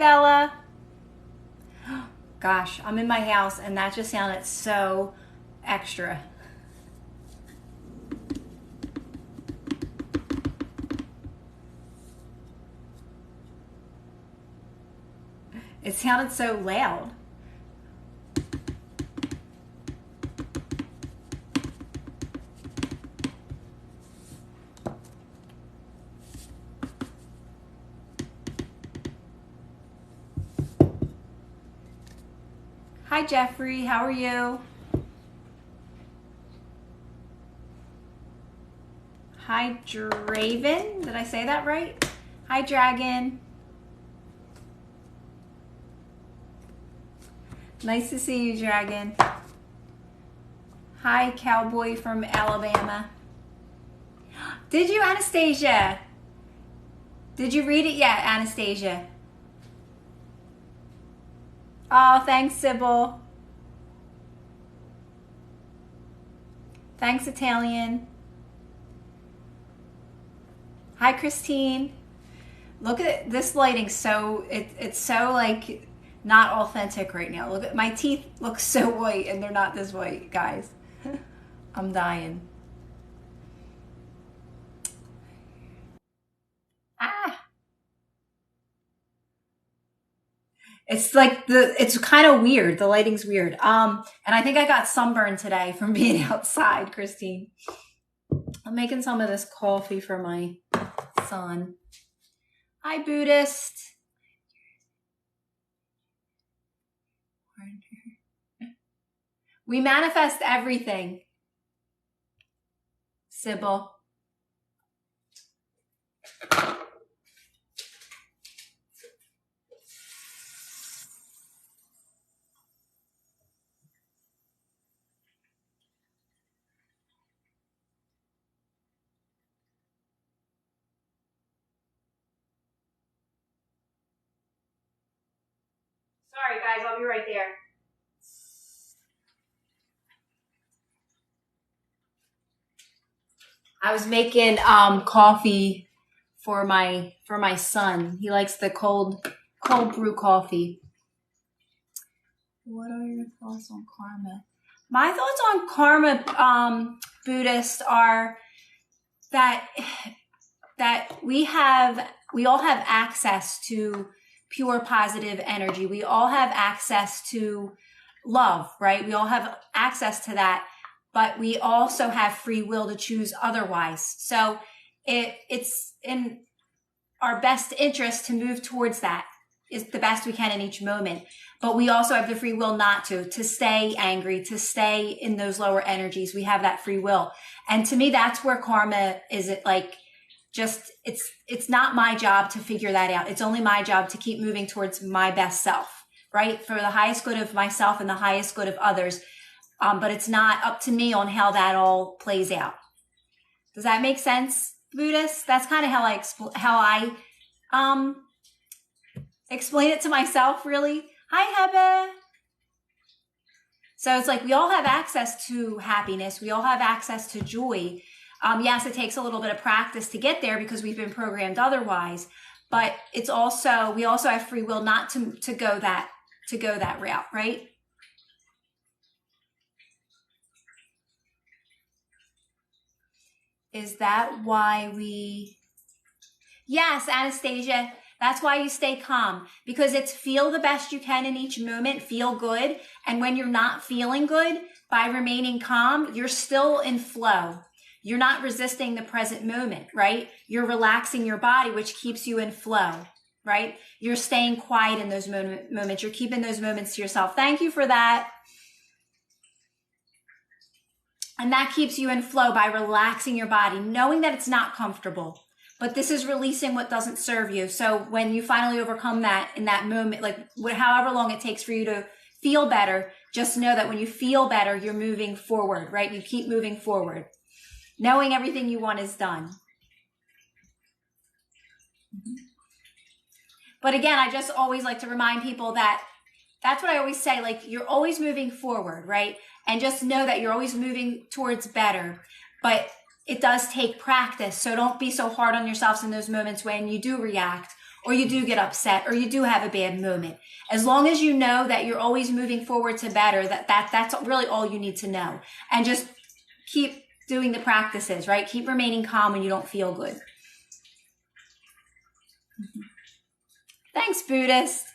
Bella. Gosh, I'm in my house and that just sounded so extra. It sounded so loud. Hi, Jeffrey. How are you? Hi, Draven. Did I say that right? Hi, Dragon. Nice to see you, Dragon. Hi, Cowboy from Alabama. Did you, Anastasia? Did you read it yet, Anastasia? Oh, thanks, Sybil. Thanks, Italian. Hi, Christine. Look at this lighting. So it's so like not authentic right now. Look at my teeth look so white and they're not this white, guys. I'm dying. Ah. It's like it's kind of weird. The lighting's weird. And I think I got sunburned today from being outside, Christine. I'm making some of this coffee for my son. Hi, Buddhist. We manifest everything, Sybil. Sorry, guys. I'll be right there. I was making coffee for my son. He likes the cold brew coffee. What are your thoughts on karma? My thoughts on karma, Buddhist, are that we all have access to pure positive energy. We all have access to love, right? We all have access to that, but we also have free will to choose otherwise. So it's in our best interest to move towards that is the best we can in each moment. But we also have the free will not to stay angry, to stay in those lower energies. We have that free will. And to me, that's where karma is. It like, just, it's not my job to figure that out. It's only my job to keep moving towards my best self, right? For the highest good of myself and the highest good of others. But it's not up to me on how that all plays out. Does that make sense, Buddhist? That's kind of how I explain it to myself, really. Hi, Hebe. So it's like we all have access to happiness. We all have access to joy. Yes, it takes a little bit of practice to get there because we've been programmed otherwise. But it's also, we also have free will not to go that route, right? Is that why Yes, Anastasia, that's why you stay calm, because it's feel the best you can in each moment, feel good. And when you're not feeling good, by remaining calm, you're still in flow. You're not resisting the present moment, right? You're relaxing your body, which keeps you in flow, right? You're staying quiet in those moments. You're keeping those moments to yourself. Thank you for that. And that keeps you in flow by relaxing your body, knowing that it's not comfortable. But this is releasing what doesn't serve you. So when you finally overcome that in that moment, like however long it takes for you to feel better, just know that when you feel better, you're moving forward, right? You keep moving forward. Knowing everything you want is done. But again, I just always like to remind people that that's what I always say, like you're always moving forward, right? And just know that you're always moving towards better. But it does take practice. So don't be so hard on yourselves in those moments when you do react or you do get upset, or you do have a bad moment. As long as you know that you're always moving forward to better, that's really all you need to know. And just keep doing the practices, right? Keep remaining calm when you don't feel good. Thanks, Buddhist.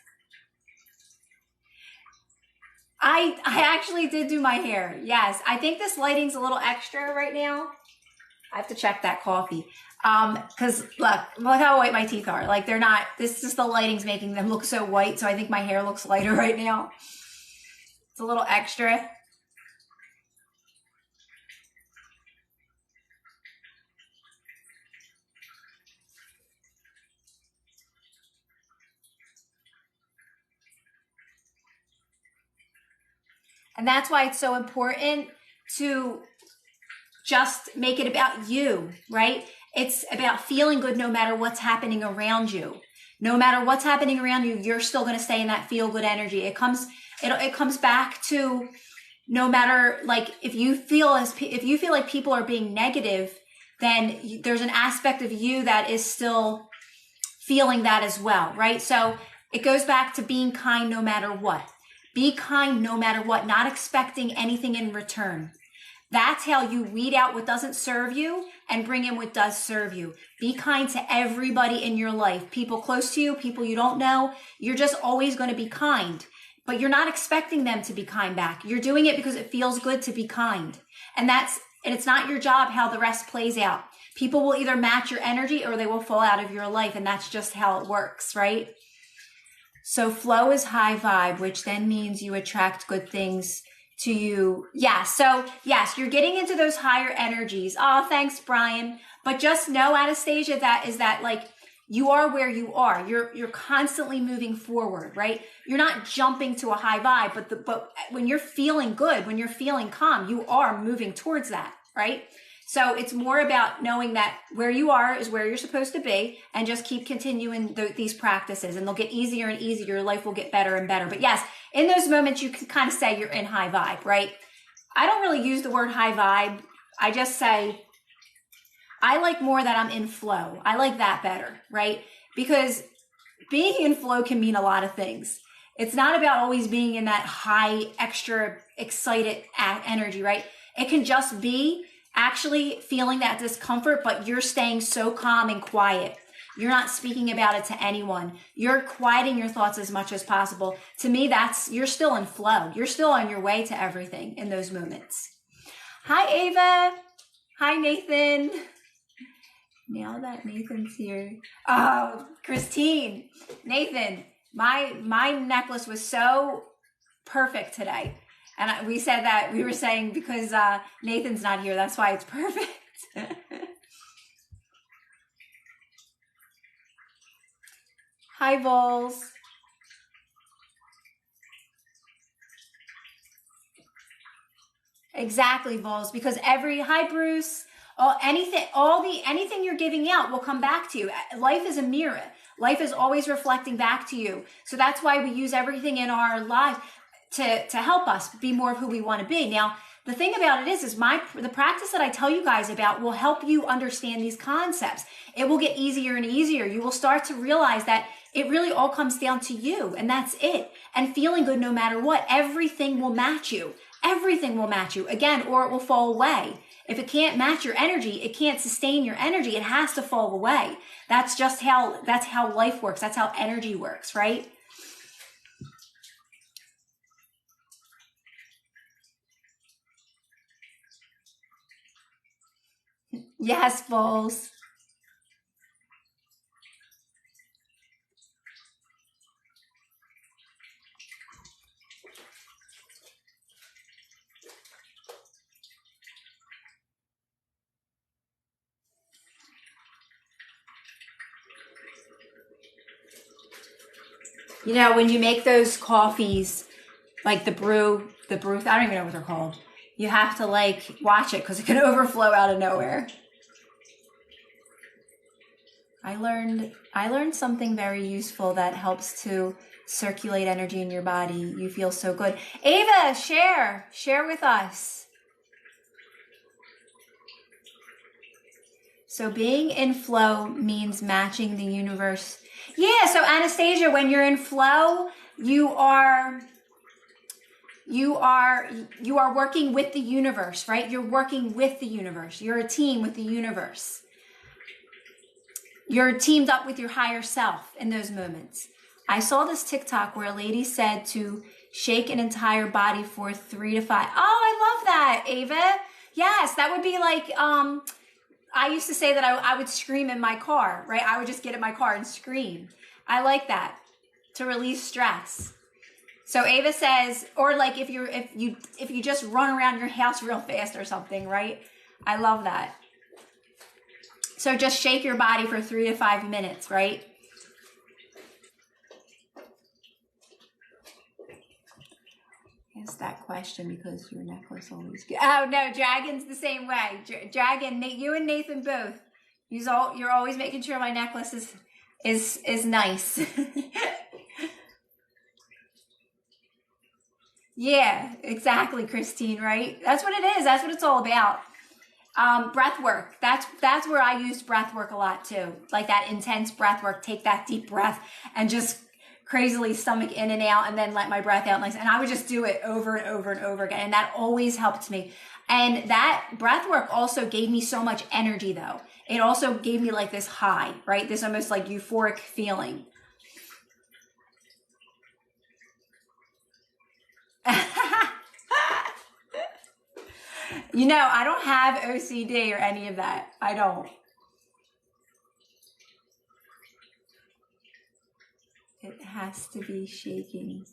I actually did do my hair. Yes, I think this lighting's a little extra right now. I have to check that coffee. Because look how white my teeth are. Like they're not, this is just the lighting's making them look so white. So I think my hair looks lighter right now. It's a little extra. And that's why it's so important to just make it about you, right? It's about feeling good no matter what's happening around you. No matter what's happening around you, you're still going to stay in that feel good energy. It comes back to no matter, like, if you feel like people are being negative, then there's an aspect of you that is still feeling that as well, right? So it goes back to being kind no matter what. Be kind no matter what, not expecting anything in return. That's how you weed out what doesn't serve you and bring in what does serve you. Be kind to everybody in your life, people close to you, people you don't know. You're just always going to be kind, but you're not expecting them to be kind back. You're doing it because it feels good to be kind. And it's not your job how the rest plays out. People will either match your energy or they will fall out of your life. And that's just how it works, right? So flow is high vibe, which then means you attract good things to you. Yeah. So yes, you're getting into those higher energies. Oh, thanks, Brian. But just know, Anastasia, that like you are where you are. You're constantly moving forward, right? You're not jumping to a high vibe, but when you're feeling good, when you're feeling calm, you are moving towards that, right? So it's more about knowing that where you are is where you're supposed to be, and just keep continuing these practices, and they'll get easier and easier. Your life will get better and better. But yes, in those moments, you can kind of say you're in high vibe, right? I don't really use the word high vibe. I just say, I like more that I'm in flow. I like that better, right? Because being in flow can mean a lot of things. It's not about always being in that high, extra excited energy, right? It can just be actually feeling that discomfort, but you're staying so calm and quiet. You're not speaking about it to anyone. You're quieting your thoughts as much as possible. To me, you're still in flow. You're still on your way to everything in those moments. Hi, Ava. Hi, Nathan. Now that Nathan's here. Oh, Christine. Nathan, my necklace was so perfect today. And we said that, we were saying because Nathan's not here, that's why it's perfect. Hi, Vols. Exactly, Vols, because hi, Bruce. Anything you're giving out will come back to you. Life is a mirror. Life is always reflecting back to you. So that's why we use everything in our lives to help us be more of who we want to be. Now, the thing about it is the practice that I tell you guys about will help you understand these concepts. It will get easier and easier. You will start to realize that it really all comes down to you, and that's it. And feeling good no matter what, everything will match you. Everything will match you again, or it will fall away. If it can't match your energy, it can't sustain your energy. It has to fall away. That's how life works. That's how energy works, right? Yes, Bowles. You know, when you make those coffees, like the brew, I don't even know what they're called. You have to like watch it because it can overflow out of nowhere. I learned something very useful that helps to circulate energy in your body. You feel so good. Ava, share with us. So being in flow means matching the universe. Yeah, so Anastasia, when you're in flow, you are working with the universe, right? You're working with the universe. You're a team with the universe. You're teamed up with your higher self in those moments. I saw this TikTok where a lady said to shake an entire body for 3 to 5. Oh, I love that, Ava. Yes, that would be like, I used to say that I would scream in my car, right? I would just get in my car and scream. I like that, to release stress. So Ava says, or like if you just run around your house real fast or something, right? I love that. So just shake your body for 3 to 5 minutes, right? Ask that question because your necklace always gets... Oh no, Dragon's the same way. Dragon, you and Nathan both. You're always making sure my necklace is nice. Yeah, exactly, Christine, right? That's what it is. That's what it's all about. Breath work. That's where I used breath work a lot too. Like that intense breath work. Take that deep breath and just crazily stomach in and out and then let my breath out. And I would just do it over and over and over again. And that always helped me. And that breath work also gave me so much energy though. It also gave me like this high, right? This almost like euphoric feeling. You know, I don't have OCD or any of that. I don't. It has to be shaking.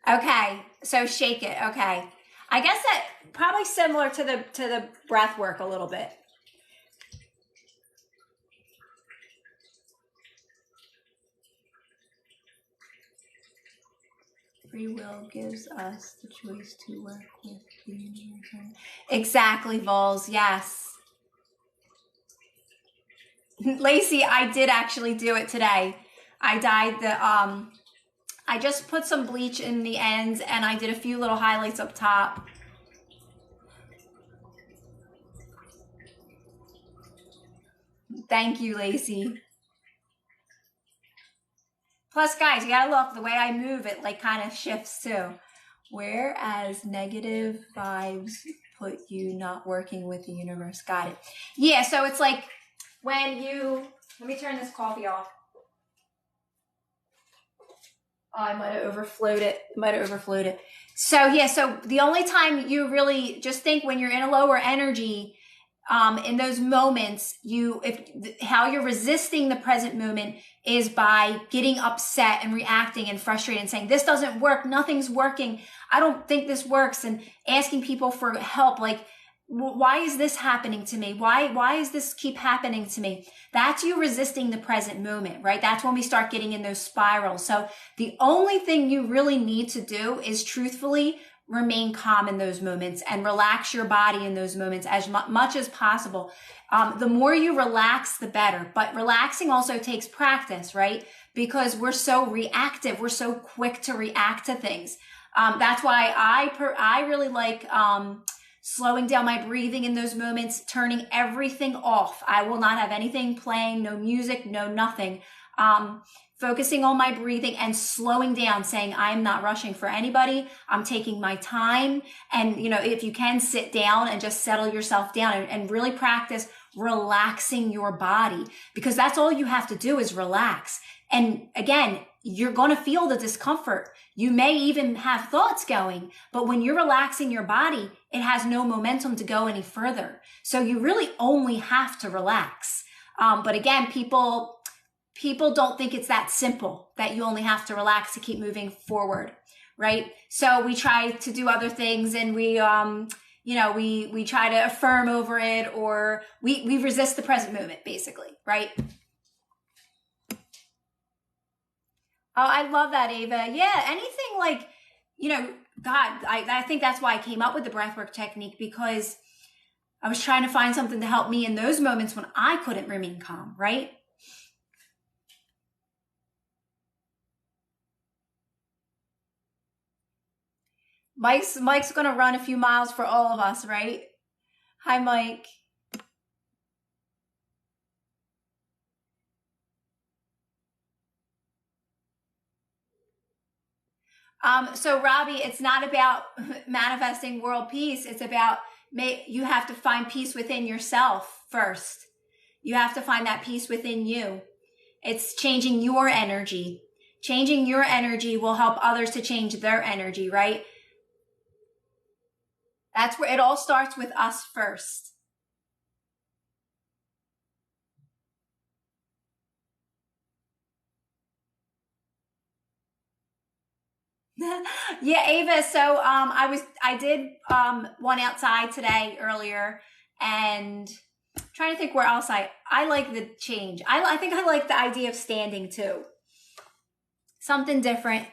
Okay, so shake it. Okay. I guess that probably similar to the breath work a little bit. Free will gives us the choice to work with the universe. Exactly, Vols. Yes. Lacey, I did actually do it today. I dyed the I just put some bleach in the ends and I did a few little highlights up top. Thank you, Lacey. Plus, guys, you gotta look, the way I move it like kind of shifts too. Whereas negative vibes put you not working with the universe. Got it. Yeah, so it's like when you, let me turn this coffee off. Oh, I might have overflowed it. So yeah, so the only time you really just think when you're in a lower energy, in those moments, how you're resisting the present moment is by getting upset and reacting and frustrated and saying, this doesn't work. Nothing's working. I don't think this works. And asking people for help. Like, why is this happening to me? Why is this keep happening to me? That's you resisting the present moment, right? That's when we start getting in those spirals. So the only thing you really need to do is truthfully remain calm in those moments and relax your body in those moments as much as possible. The more you relax, the better. But relaxing also takes practice, right? Because we're so reactive. We're so quick to react to things. That's why I really like slowing down my breathing in those moments, turning everything off. I will not have anything playing, no music, no nothing. Focusing on my breathing and slowing down, saying, I'm not rushing for anybody. I'm taking my time. And, if you can sit down and just settle yourself down and really practice relaxing your body, because that's all you have to do is relax. And again, you're going to feel the discomfort. You may even have thoughts going, but when you're relaxing your body, it has no momentum to go any further. So you really only have to relax. But again, people don't think it's that simple, that you only have to relax to keep moving forward, right? So we try to do other things and we try to affirm over it, or we resist the present moment, basically, right? Oh, I love that, Ava. Yeah, anything like, God, I think that's why I came up with the breathwork technique, because I was trying to find something to help me in those moments when I couldn't remain calm, right? Mike's gonna run a few miles for all of us, right? Hi, Mike. So Robbie, it's not about manifesting world peace. It's about you have to find peace within yourself first. You have to find that peace within you. It's changing your energy. Changing your energy will help others to change their energy, right? That's where it all starts with us first. Yeah, Ava. So I did one outside today earlier, and trying to think where else I like the change. I think I like the idea of standing too. Something different.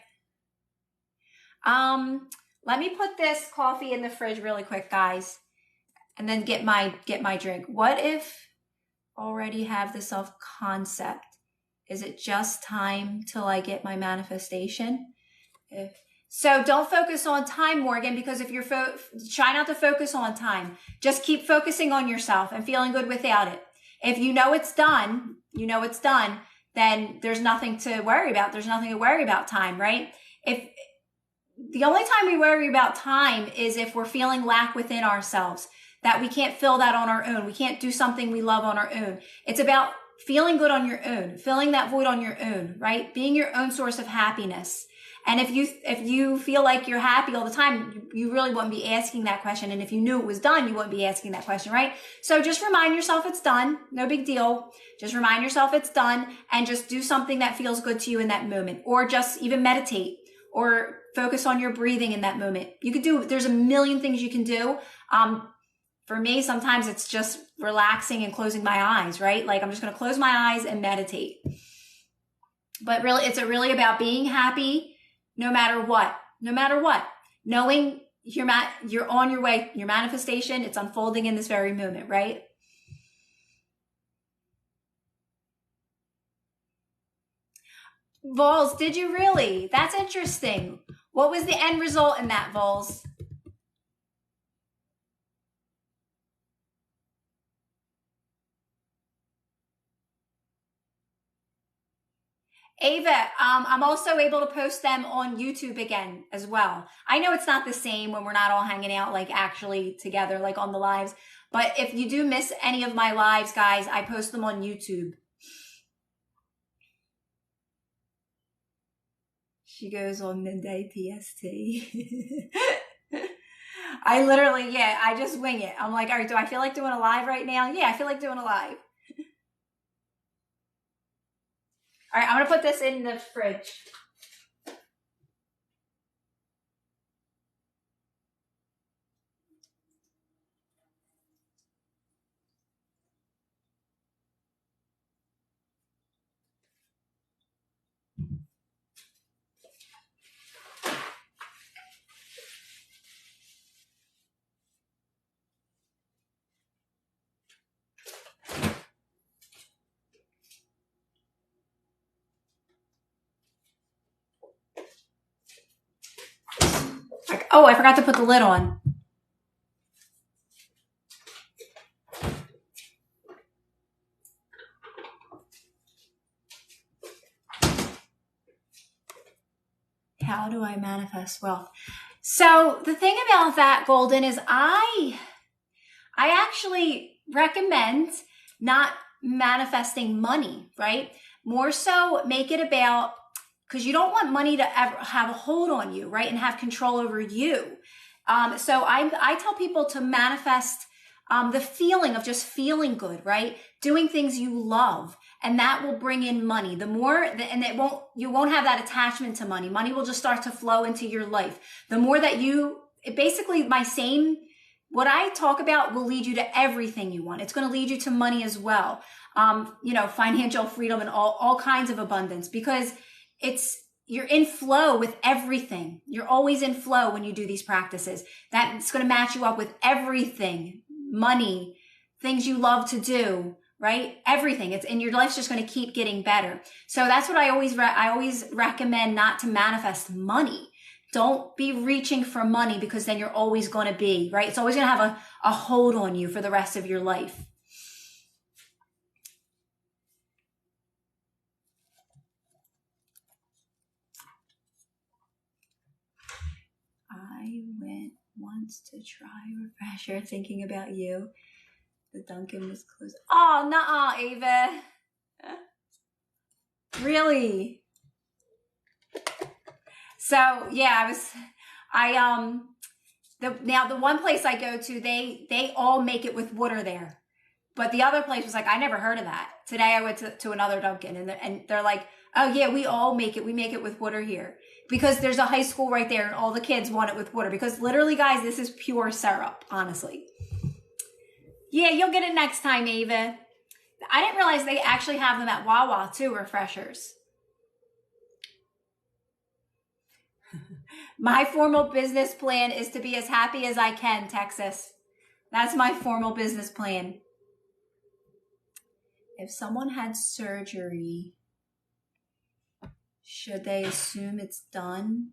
Let me put this coffee in the fridge really quick, guys, and then get my drink. What if already have the self concept? Is it just time till I get my manifestation? So don't focus on time, Morgan, because if you're try not to focus on time. Just keep focusing on yourself and feeling good without it. If you know it's done, then there's nothing to worry about. There's nothing to worry about time, right? If the only time we worry about time is if we're feeling lack within ourselves, that we can't fill that on our own. We can't do something we love on our own. It's about feeling good on your own, filling that void on your own, right? Being your own source of happiness. And if you feel like you're happy all the time, you really wouldn't be asking that question. And if you knew it was done, you wouldn't be asking that question, right? So just remind yourself it's done. No big deal. Just remind yourself it's done and just do something that feels good to you in that moment, or just even meditate or focus on your breathing in that moment. There's a million things you can do. For me, sometimes it's just relaxing and closing my eyes, right? Like I'm just going to close my eyes and meditate. But really, it's really about being happy no matter what. Knowing you're on your way, your manifestation, it's unfolding in this very moment, right? Vols, did you really? That's interesting. What was the end result in that, Vols? Ava, I'm also able to post them on YouTube again as well. I know it's not the same when we're not all hanging out like actually together, like on the lives. But if you do miss any of my lives, guys, I post them on YouTube. She goes on midday PST. I just wing it. I'm like, all right, do I feel like doing a live right now? Yeah, I feel like doing a live. All right, I'm going to put this in the fridge. Oh, I forgot to put the lid on. How do I manifest wealth? So the thing about that, Golden, is I actually recommend not manifesting money, right? More so make it about, because you don't want money to ever have a hold on you, right? And have control over you. So I tell people to manifest the feeling of just feeling good, right? Doing things you love, and that will bring in money. The more, and you won't have that attachment to money. Money will just start to flow into your life. The more that what I talk about will lead you to everything you want. It's going to lead you to money as well. Financial freedom and all kinds of abundance, because you're in flow with everything. You're always in flow when you do these practices. That's going to match you up with everything, money, things you love to do, right? Everything. And your life's just going to keep getting better. So that's what I always recommend, not to manifest money. Don't be reaching for money, because then you're always going to be, right? It's always going to have a hold on you for the rest of your life. wants to try refresher thinking about you. The Dunkin' was closed. Oh, nuh-uh, Ava. Really? So yeah, the one place I go to, they all make it with water there. But the other place was like, I never heard of that. Today I went to another Dunkin' and they're like, oh yeah, we all make it. We make it with water here. Because there's a high school right there and all the kids want it with water. Because literally, guys, this is pure syrup, honestly. Yeah, you'll get it next time, Ava. I didn't realize they actually have them at Wawa too, refreshers. My formal business plan is to be as happy as I can, Texas. That's my formal business plan. If someone had surgery, should they assume it's done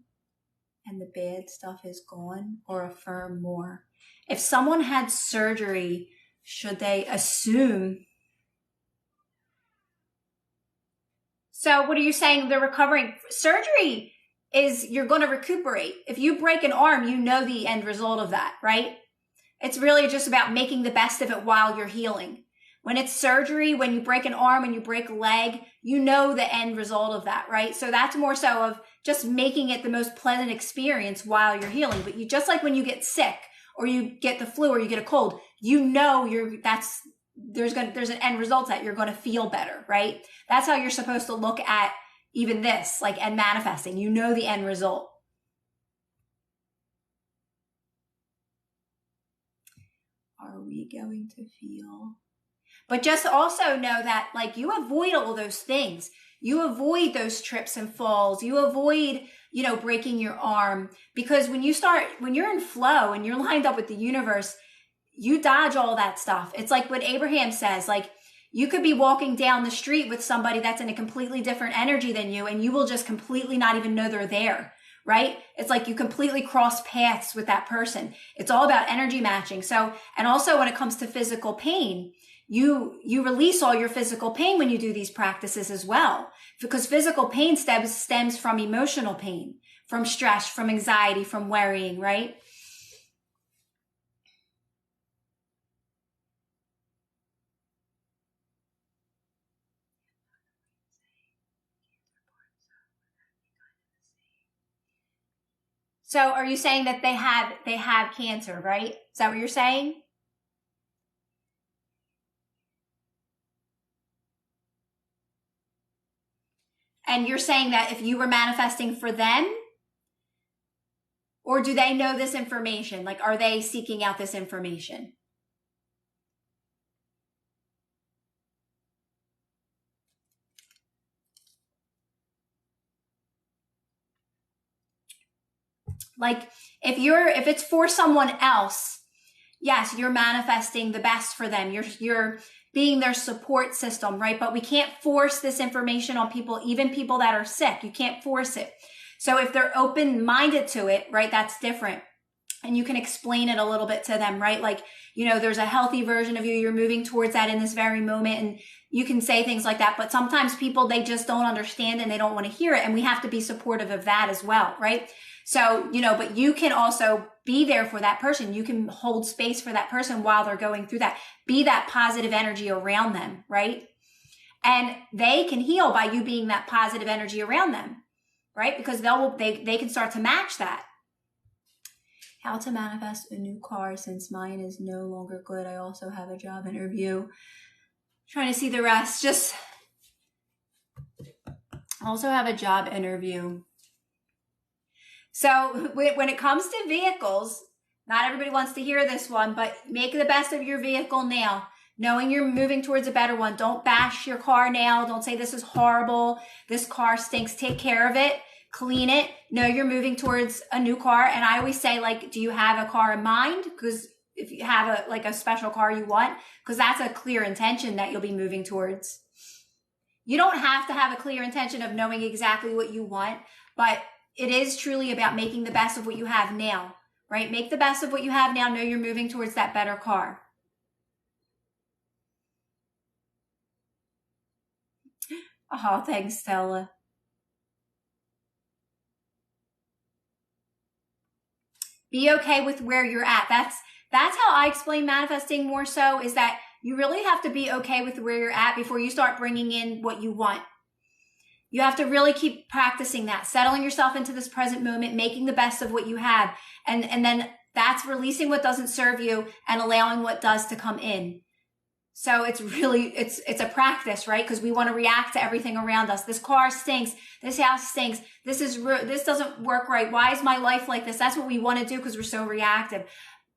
and the bad stuff is gone, or affirm more? If someone had surgery, should they assume? So what are you saying? They're recovering. Surgery is you're going to recuperate. If you break an arm, you know the end result of that, right? It's really just about making the best of it while you're healing. When it's surgery, when you break an arm and you break a leg, you know the end result of that, right? So that's more so of just making it the most pleasant experience while you're healing. But you just like when you get sick or you get the flu or you get a cold, you know there's an end result that you're going to feel better, right? That's how you're supposed to look at even this, like, and manifesting. You know the end result. Are we going to feel? But just also know that, like, you avoid all those things. You avoid those trips and falls. You avoid, breaking your arm. Because when you're in flow and you're lined up with the universe, you dodge all that stuff. It's like what Abraham says, like, you could be walking down the street with somebody that's in a completely different energy than you, and you will just completely not even know they're there, right? It's like you completely cross paths with that person. It's all about energy matching. So, and also when it comes to physical pain, you release all your physical pain when you do these practices as well, because physical pain stems from emotional pain, from stress, from anxiety, from worrying, right? So are you saying that they have cancer, right? Is that what you're saying? And you're saying that if you were manifesting for them, or do they know this information? Like, are they seeking out this information? Like, if it's for someone else, yes, you're manifesting the best for them. You're being their support system, right? But we can't force this information on people, even people that are sick. You can't force it. So if they're open-minded to it, right, that's different. And you can explain it a little bit to them, right? Like, there's a healthy version of you. You're moving towards that in this very moment. And you can say things like that. But sometimes people, they just don't understand and they don't want to hear it. And we have to be supportive of that as well, right? So, but you can also be there for that person. You can hold space for that person while they're going through that. Be that positive energy around them, right? And they can heal by you being that positive energy around them, right? Because they can start to match that. How to manifest a new car since mine is no longer good. I also have a job interview. Trying to see the rest. Just also have a job interview. So when it comes to vehicles, not everybody wants to hear this one, but make the best of your vehicle now. Knowing you're moving towards a better one. Don't bash your car now. Don't say this is horrible. This car stinks. Take care of it. Clean it. Know you're moving towards a new car. And I always say, like, do you have a car in mind? Because if you have a special car you want, because that's a clear intention that you'll be moving towards. You don't have to have a clear intention of knowing exactly what you want, but it is truly about making the best of what you have now, right? Make the best of what you have now. Know you're moving towards that better car. Oh, thanks, Stella. Be okay with where you're at. That's how I explain manifesting more so, is that you really have to be okay with where you're at before you start bringing in what you want. You have to really keep practicing that, settling yourself into this present moment, making the best of what you have. And then that's releasing what doesn't serve you and allowing what does to come in. So it's a practice, right? Because we want to react to everything around us. This car stinks. This house stinks. This doesn't work right. Why is my life like this? That's what we want to do because we're so reactive.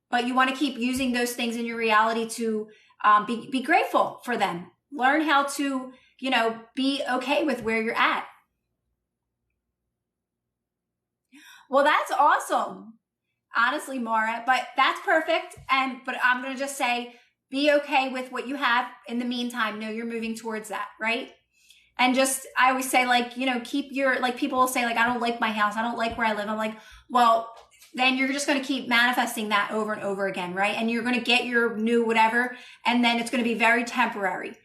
But you want to keep using those things in your reality to be grateful for them. Learn how to, be okay with where you're at. Well, that's awesome. Honestly, Mara, but that's perfect. But I'm going to just say, be okay with what you have in the meantime. Know you're moving towards that, right? And just, I always say, keep your, people will say, I don't like my house. I don't like where I live. I'm like, well, then you're just going to keep manifesting that over and over again, right? And you're going to get your new whatever, and then it's going to be very temporary.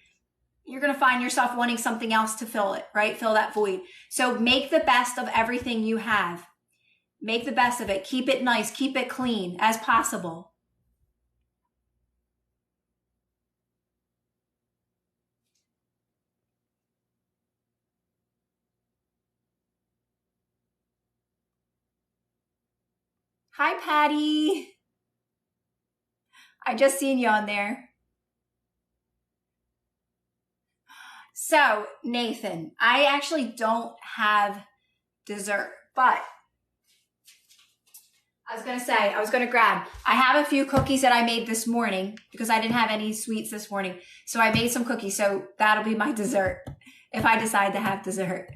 You're going to find yourself wanting something else to fill it, right? Fill that void. So make the best of everything you have. Make the best of it. Keep it nice. Keep it clean as possible. Hi, Patty. I just seen you on there. So, Nathan, I actually don't have dessert, but I was going to grab, I have a few cookies that I made this morning because I didn't have any sweets this morning. So I made some cookies. So that'll be my dessert if I decide to have dessert.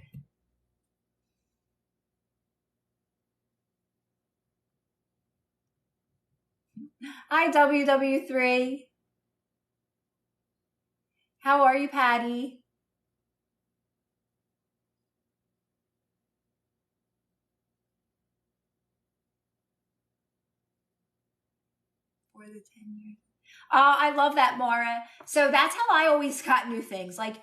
Hi, WW3. How are you, Patty? For the 10 years. Oh, I love that, Mara. So that's how I always got new things. Like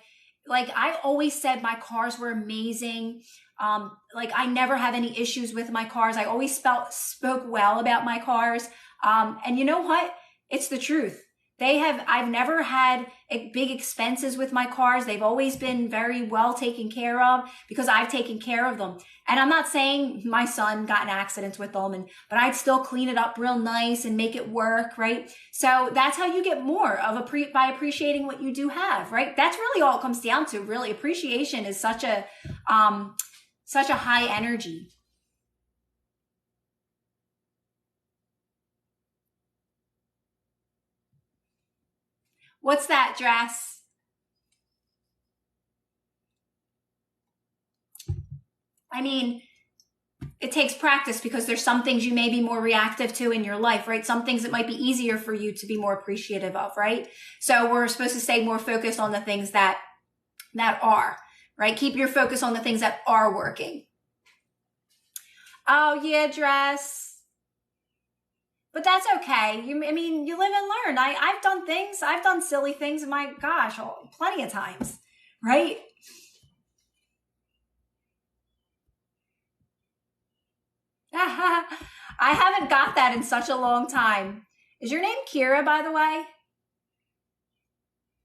I always said my cars were amazing. I never have any issues with my cars. I always spoke well about my cars. And you know what? It's the truth. I've never had big expenses with my cars. They've always been very well taken care of because I've taken care of them. And I'm not saying my son got in accidents with them, but I'd still clean it up real nice and make it work, right? So that's how you get more of by appreciating what you do have, right? That's really all it comes down to. Really, appreciation is such a high energy. What's that, dress? I mean, it takes practice because there's some things you may be more reactive to in your life, right? Some things that might be easier for you to be more appreciative of, right? So we're supposed to stay more focused on the things that are, right? Keep your focus on the things that are working. Oh, yeah, dress. But that's okay. You live and learn. I've done things. I've done silly things. My gosh, plenty of times, right? I haven't got that in such a long time. Is your name Kira, by the way?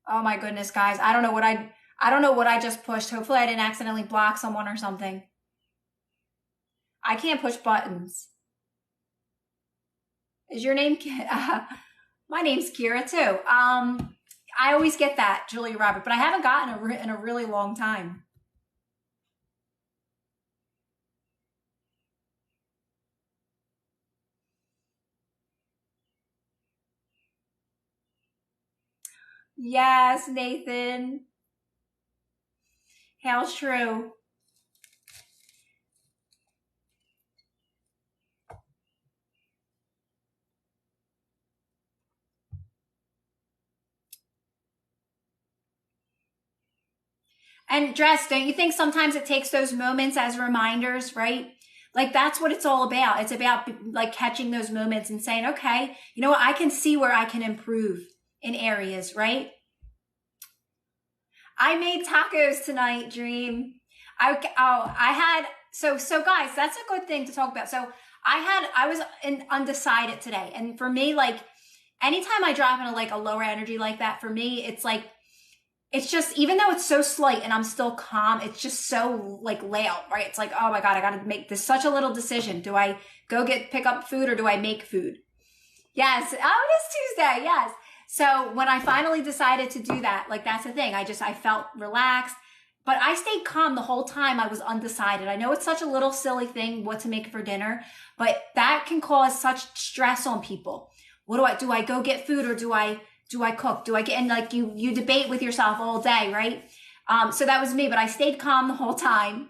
Oh my goodness, guys. I don't know what I just pushed. Hopefully I didn't accidentally block someone or something. I can't push buttons. Is your name? My name's Kira too. I always get that, Julia Robert, but I haven't gotten in a really long time. Yes, Nathan. How's true? And dress, don't you think sometimes it takes those moments as reminders, right? Like that's what it's all about. It's about like catching those moments and saying, okay, you know what? I can see where I can improve in areas, right? I made tacos tonight, Dream. So guys, that's a good thing to talk about. So I was undecided today. And for me, like anytime I drop into like a lower energy like that, for me, it's like, it's just, even though it's so slight and I'm still calm, it's just so like loud, right? It's like, oh my God, I got to make this such a little decision. Do I go pick up food or do I make food? Yes. Oh, it is Tuesday. Yes. So when I finally decided to do that, like that's the thing. I felt relaxed, but I stayed calm the whole time I was undecided. I know it's such a little silly thing, what to make for dinner, but that can cause such stress on people. What do I go get food or do I cook? Do I get, and like you debate with yourself all day, right? So that was me, but I stayed calm the whole time.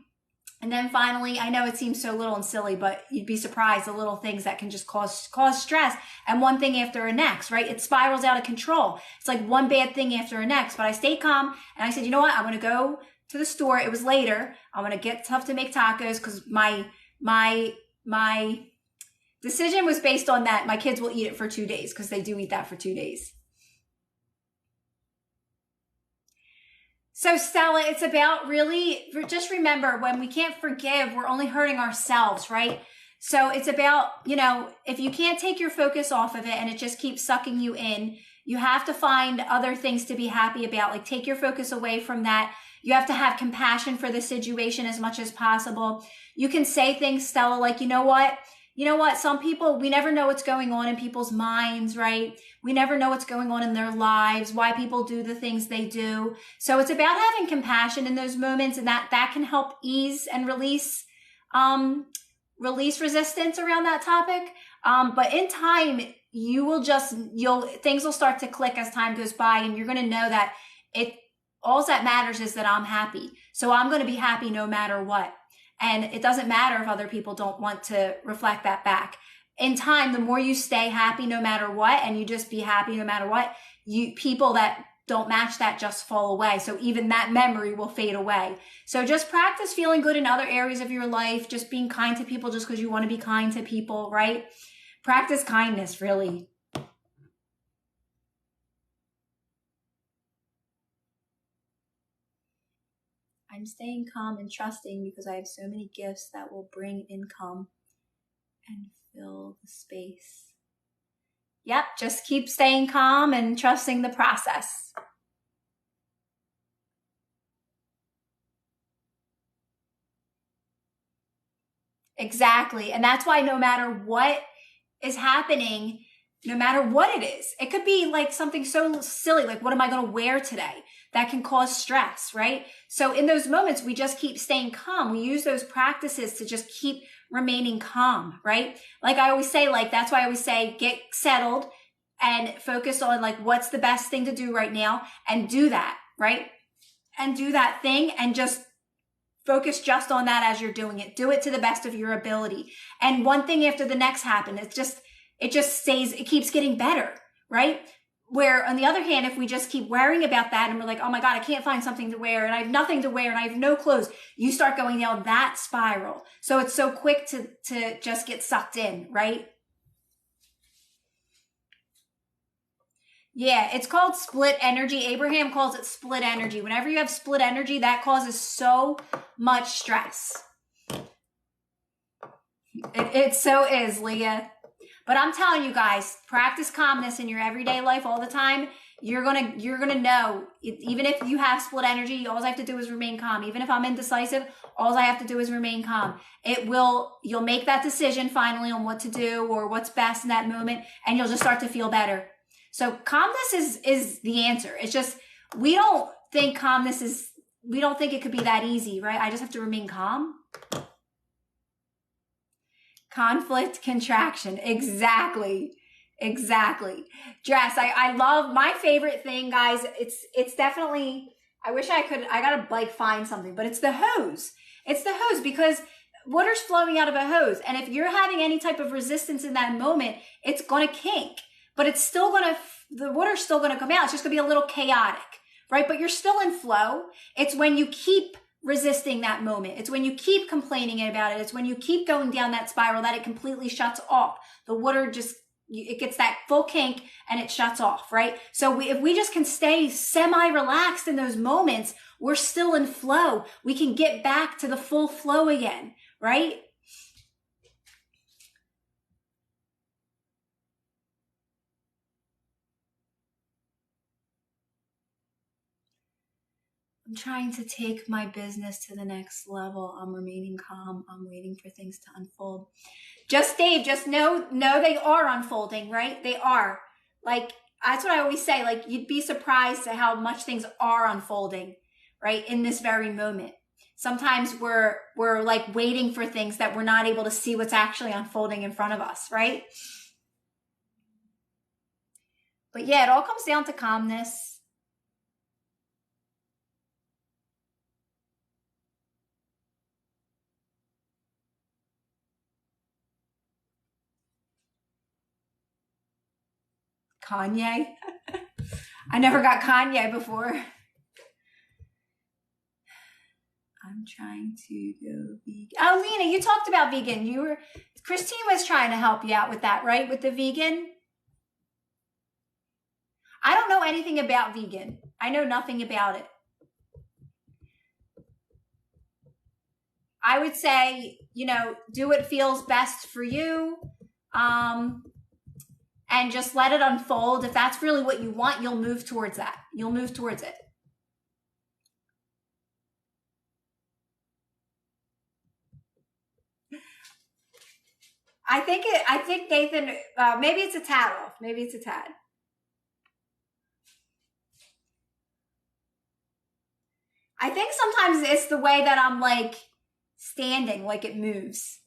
And then finally, I know it seems so little and silly, but you'd be surprised the little things that can just cause stress, and one thing after the next, right? It spirals out of control. It's like one bad thing after the next, but I stayed calm and I said, you know what? I'm going to go to the store. It was later. I'm going to get stuff to make tacos because my decision was based on that. My kids will eat it for 2 days because they do eat that for 2 days. So Stella, it's about really, just remember, when we can't forgive, we're only hurting ourselves, right? So it's about, if you can't take your focus off of it and it just keeps sucking you in, you have to find other things to be happy about. Like take your focus away from that. You have to have compassion for the situation as much as possible. You can say things, Stella, like, you know what? Some people, we never know what's going on in people's minds, right? We never know what's going on in their lives, why people do the things they do. So it's about having compassion in those moments, and that can help ease and release resistance around that topic. But in time, things will start to click as time goes by, and you're going to know that all that matters is that I'm happy. So I'm going to be happy no matter what. And it doesn't matter if other people don't want to reflect that back. In time, the more you stay happy no matter what, and you just be happy no matter what, people that don't match that just fall away. So even that memory will fade away. So just practice feeling good in other areas of your life, just being kind to people just because you want to be kind to people, right? Practice kindness, really. I'm staying calm and trusting because I have so many gifts that will bring income and fill the space. Yep, just keep staying calm and trusting the process. Exactly. And that's why no matter what is happening, no matter what it is, it could be like something so silly, like what am I going to wear today? That can cause stress, right? So in those moments, we just keep staying calm. We use those practices to just keep remaining calm, right? Like I always say, like, that's why I always say, get settled and focus on like, what's the best thing to do right now, and do that, right? And do that thing and just focus just on that as you're doing it. Do it to the best of your ability. And one thing after the next happens, it keeps getting better, right? Where on the other hand, if we just keep worrying about that and we're like, oh my God, I can't find something to wear and I have nothing to wear and I have no clothes, you start going down that spiral. So it's so quick to just get sucked in, right? Yeah, it's called split energy. Abraham calls it split energy. Whenever you have split energy, that causes so much stress. It so is, Leah. But I'm telling you guys, practice calmness in your everyday life all the time. You're gonna know, even if you have split energy, all I have to do is remain calm. Even if I'm indecisive, all I have to do is remain calm. You'll make that decision finally on what to do or what's best in that moment, and you'll just start to feel better. So calmness is the answer. It's just, we don't think it could be that easy, right? I just have to remain calm. Conflict, contraction. Exactly. Dress. I love, my favorite thing, guys. It's definitely, I gotta like find something, but it's the hose. It's the hose because water's flowing out of a hose. And if you're having any type of resistance in that moment, it's gonna kink, but the water's still gonna come out. It's just gonna be a little chaotic, right? But you're still in flow. It's when you keep resisting that moment. It's when you keep complaining about it. It's when you keep going down that spiral that it completely shuts off. The water it gets that full kink and it shuts off, right? So if we just can stay semi-relaxed in those moments, we're still in flow. We can get back to the full flow again, right? I'm trying to take my business to the next level. I'm remaining calm. I'm waiting for things to unfold. Just Dave, just know they are unfolding, right? They are. Like, that's what I always say. Like, you'd be surprised at how much things are unfolding, right? In this very moment. Sometimes we're like waiting for things that we're not able to see what's actually unfolding in front of us, right? But yeah, it all comes down to calmness. Kanye. I never got Kanye before. I'm trying to go vegan. Oh, Lena, you talked about vegan. Christine was trying to help you out with that, right? With the vegan. I don't know anything about vegan. I know nothing about it. I would say, do what feels best for you. And just let it unfold. If that's really what you want, you'll move towards that. You'll move towards it. I think Nathan, maybe it's a tad off. Maybe it's a tad. I think sometimes it's the way that I'm like standing, like it moves.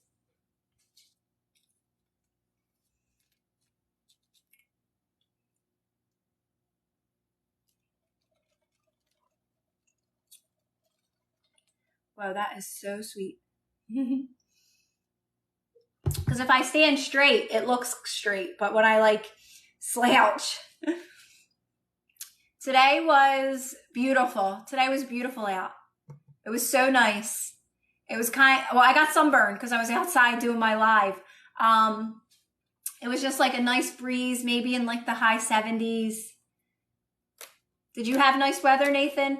Wow, that is so sweet. Because if I stand straight, it looks straight. But when I like slouch. Today was beautiful. Today was beautiful out. It was so nice. It was I got sunburned because I was outside doing my live. It was just like a nice breeze, maybe in like the high 70s. Did you have nice weather, Nathan?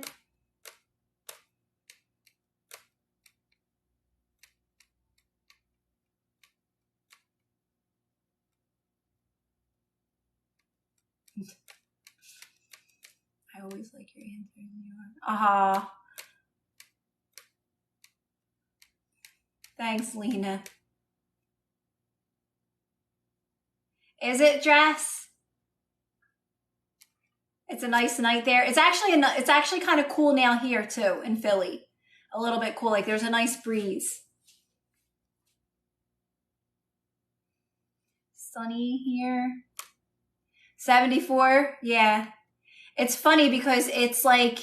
I always like your answer. Thanks, Lena. Is it, Jess? It's a nice night there. It's actually kind of cool now here too in Philly. A little bit cool. Like there's a nice breeze. Sunny here. 74. Yeah. It's funny because it's like,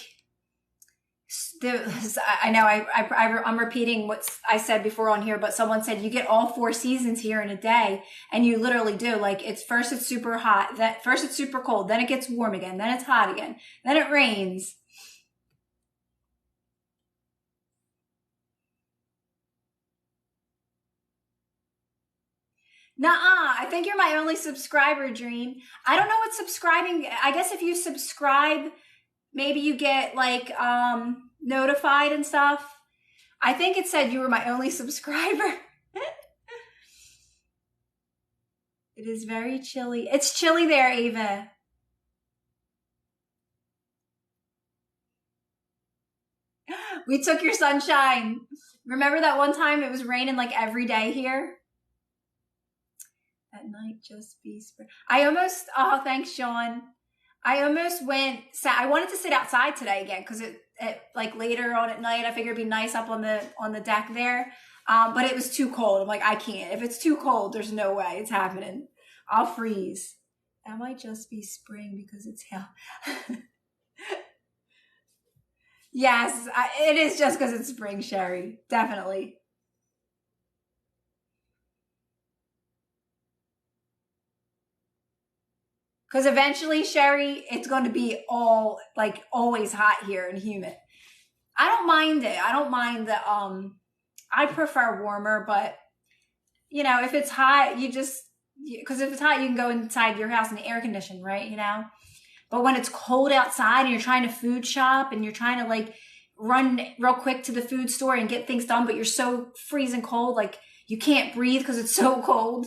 I know I'm repeating what I said before on here, but someone said you get all 4 seasons here in a day, and you literally do. Like it's super hot, first it's super cold, then it gets warm again, then it's hot again, then it rains. Nuh-uh, I think you're my only subscriber, Dream. I don't know what subscribing, I guess if you subscribe, maybe you get like notified and stuff. I think it said you were my only subscriber. It is very chilly. It's chilly there, Ava. We took your sunshine. Remember that one time it was raining like every day here? At night, just be spring. Thanks, Sean. I almost I wanted to sit outside today again because it like later on at night, I figured it'd be nice up on the deck there. But it was too cold. I'm like, I can't. If it's too cold, there's no way it's happening. I'll freeze. That might just be spring because it's hell. Yes, it is just because it's spring, Sherry. Definitely. Because eventually, Sherry, it's going to be all like always hot here and humid. I don't mind it. I don't mind the I prefer warmer, but if it's hot, because if it's hot, you can go inside your house in the air condition, right? But when it's cold outside and you're trying to food shop and you're trying to like run real quick to the food store and get things done, but you're so freezing cold, like you can't breathe because it's so cold.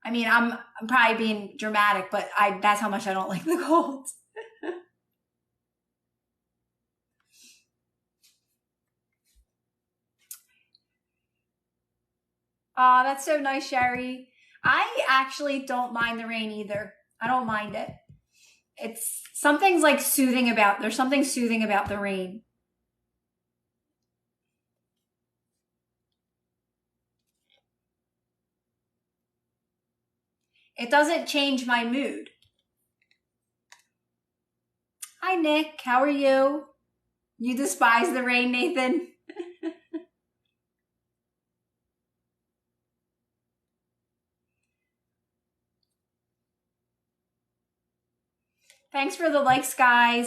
I mean, I'm probably being dramatic, but that's how much I don't like the cold. Oh, that's so nice, Sherry. I actually don't mind the rain either. I don't mind it. It's something's like soothing about, there's something soothing about the rain. It doesn't change my mood. Hi, Nick. How are you? You despise the rain, Nathan? Thanks for the likes, guys.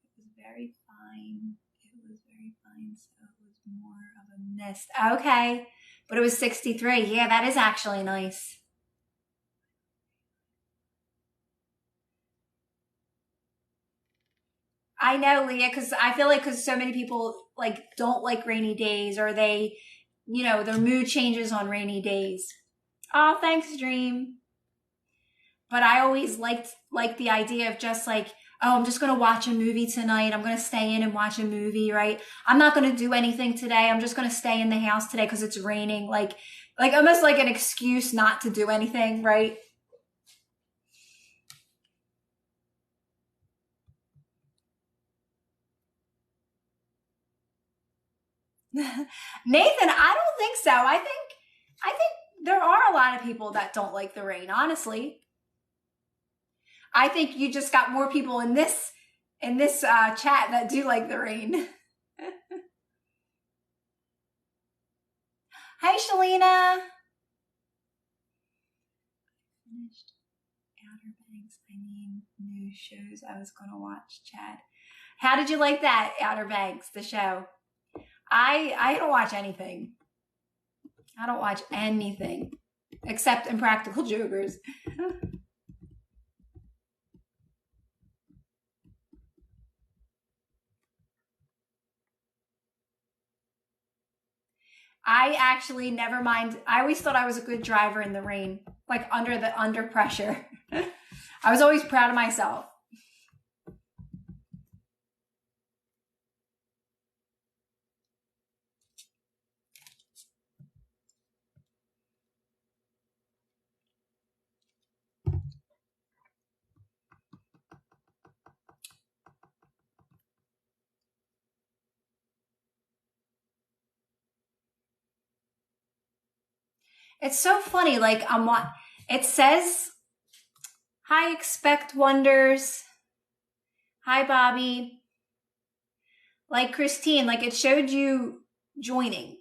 It was very fine. It was very fine, so it was more of a mist. Okay. But it was 63. Yeah, that is actually nice. I know, Leah, because I feel like because so many people like don't like rainy days, or they, their mood changes on rainy days. Oh, thanks, Dream. But I always liked the idea of just like, oh, I'm just gonna watch a movie tonight. I'm gonna stay in and watch a movie, right? I'm not gonna do anything today. I'm just gonna stay in the house today because it's raining. Like almost like an excuse not to do anything, right? Nathan, I don't think so. I think there are a lot of people that don't like the rain, honestly. I think you just got more people in this chat that do like the rain. Hi, Shalina. Finished Outer Banks. I mean, new shows I was gonna watch. Chad, how did you like that Outer Banks, the show? I don't watch anything. I don't watch anything except Impractical Jokers. I actually never mind. I always thought I was a good driver in the rain, like under pressure. I was always proud of myself. It's so funny. Like I'm what it says. Hi, Expect Wonders. Hi, Bobby. Like Christine, like it showed you joining,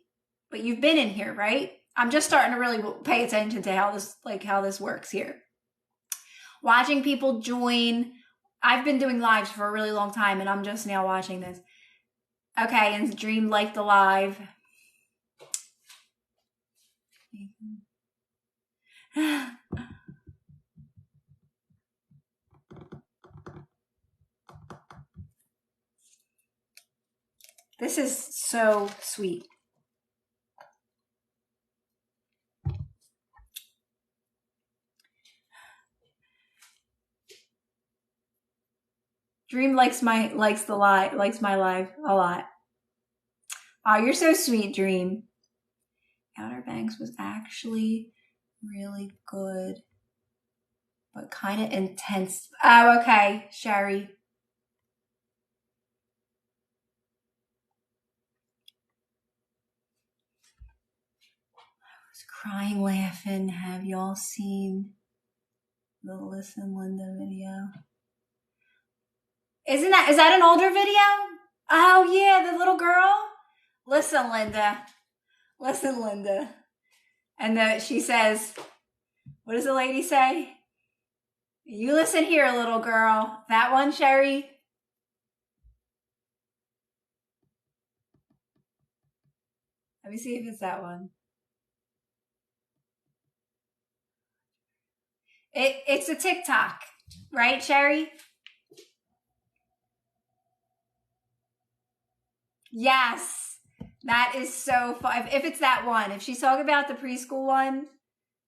but you've been in here, right? I'm just starting to really pay attention to how this works here. Watching people join. I've been doing lives for a really long time, and I'm just now watching this. Okay, and Dream liked the live. This is so sweet. Dream likes my live a lot. Oh, you're so sweet, Dream. Outer Banks was actually really good, but kind of intense. Oh, okay, Sherry. I was crying, laughing. Have y'all seen the Listen Linda video? Is that an older video? Oh yeah, the little girl. Listen, Linda. Listen, Linda. And she says, what does the lady say? You listen here, little girl. That one, Sherry? Let me see if it's that one. It's a TikTok, right, Sherry? Yes. That is so fun. If it's that one, if she's talking about the preschool one,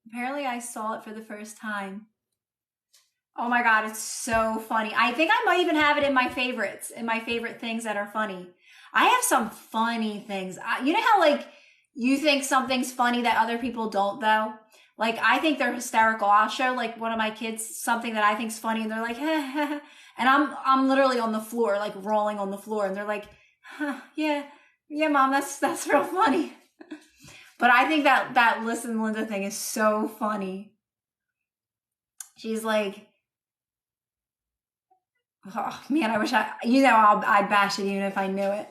Apparently I saw it for the first time. Oh my God, it's so funny. I think I might even have it in my favorites, in my favorite things that are funny. I have some funny things. You know how like you think something's funny that other people don't though? Like I think they're hysterical. I'll show like one of my kids something that I think's funny and they're like, and I'm literally on the floor, like rolling on the floor, and they're like, yeah, yeah, mom, that's real funny. But I think that Listen Linda thing is so funny. She's like, oh man, I wish I'd bash it even if I knew it.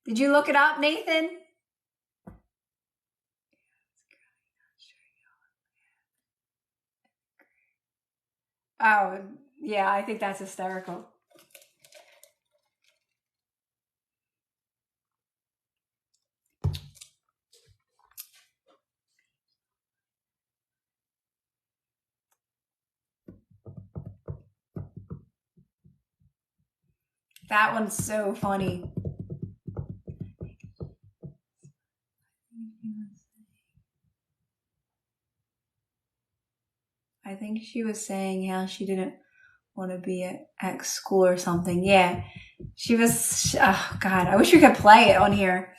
Did you look it up, Nathan? Oh, yeah, I think that's hysterical. That one's so funny. I think she was saying how she didn't want to be at school or something. Yeah, she was. Oh God, I wish we could play it on here.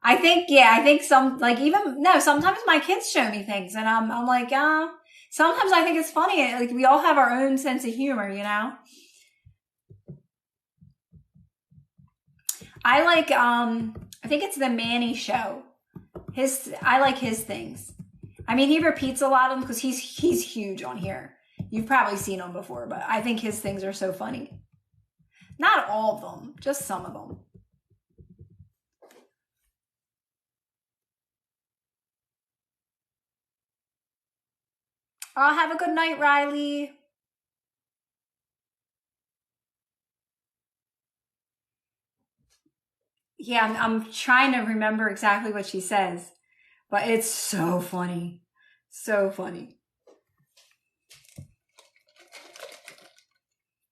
I think sometimes my kids show me things and I'm like, sometimes I think it's funny. Like we all have our own sense of humor, you know? I like, I think it's the Manny show. I like his things. I mean, he repeats a lot of them because he's huge on here. You've probably seen him before, but I think his things are so funny. Not all of them, just some of them. Have a good night, Riley. Yeah, I'm trying to remember exactly what she says, but it's so funny. So funny.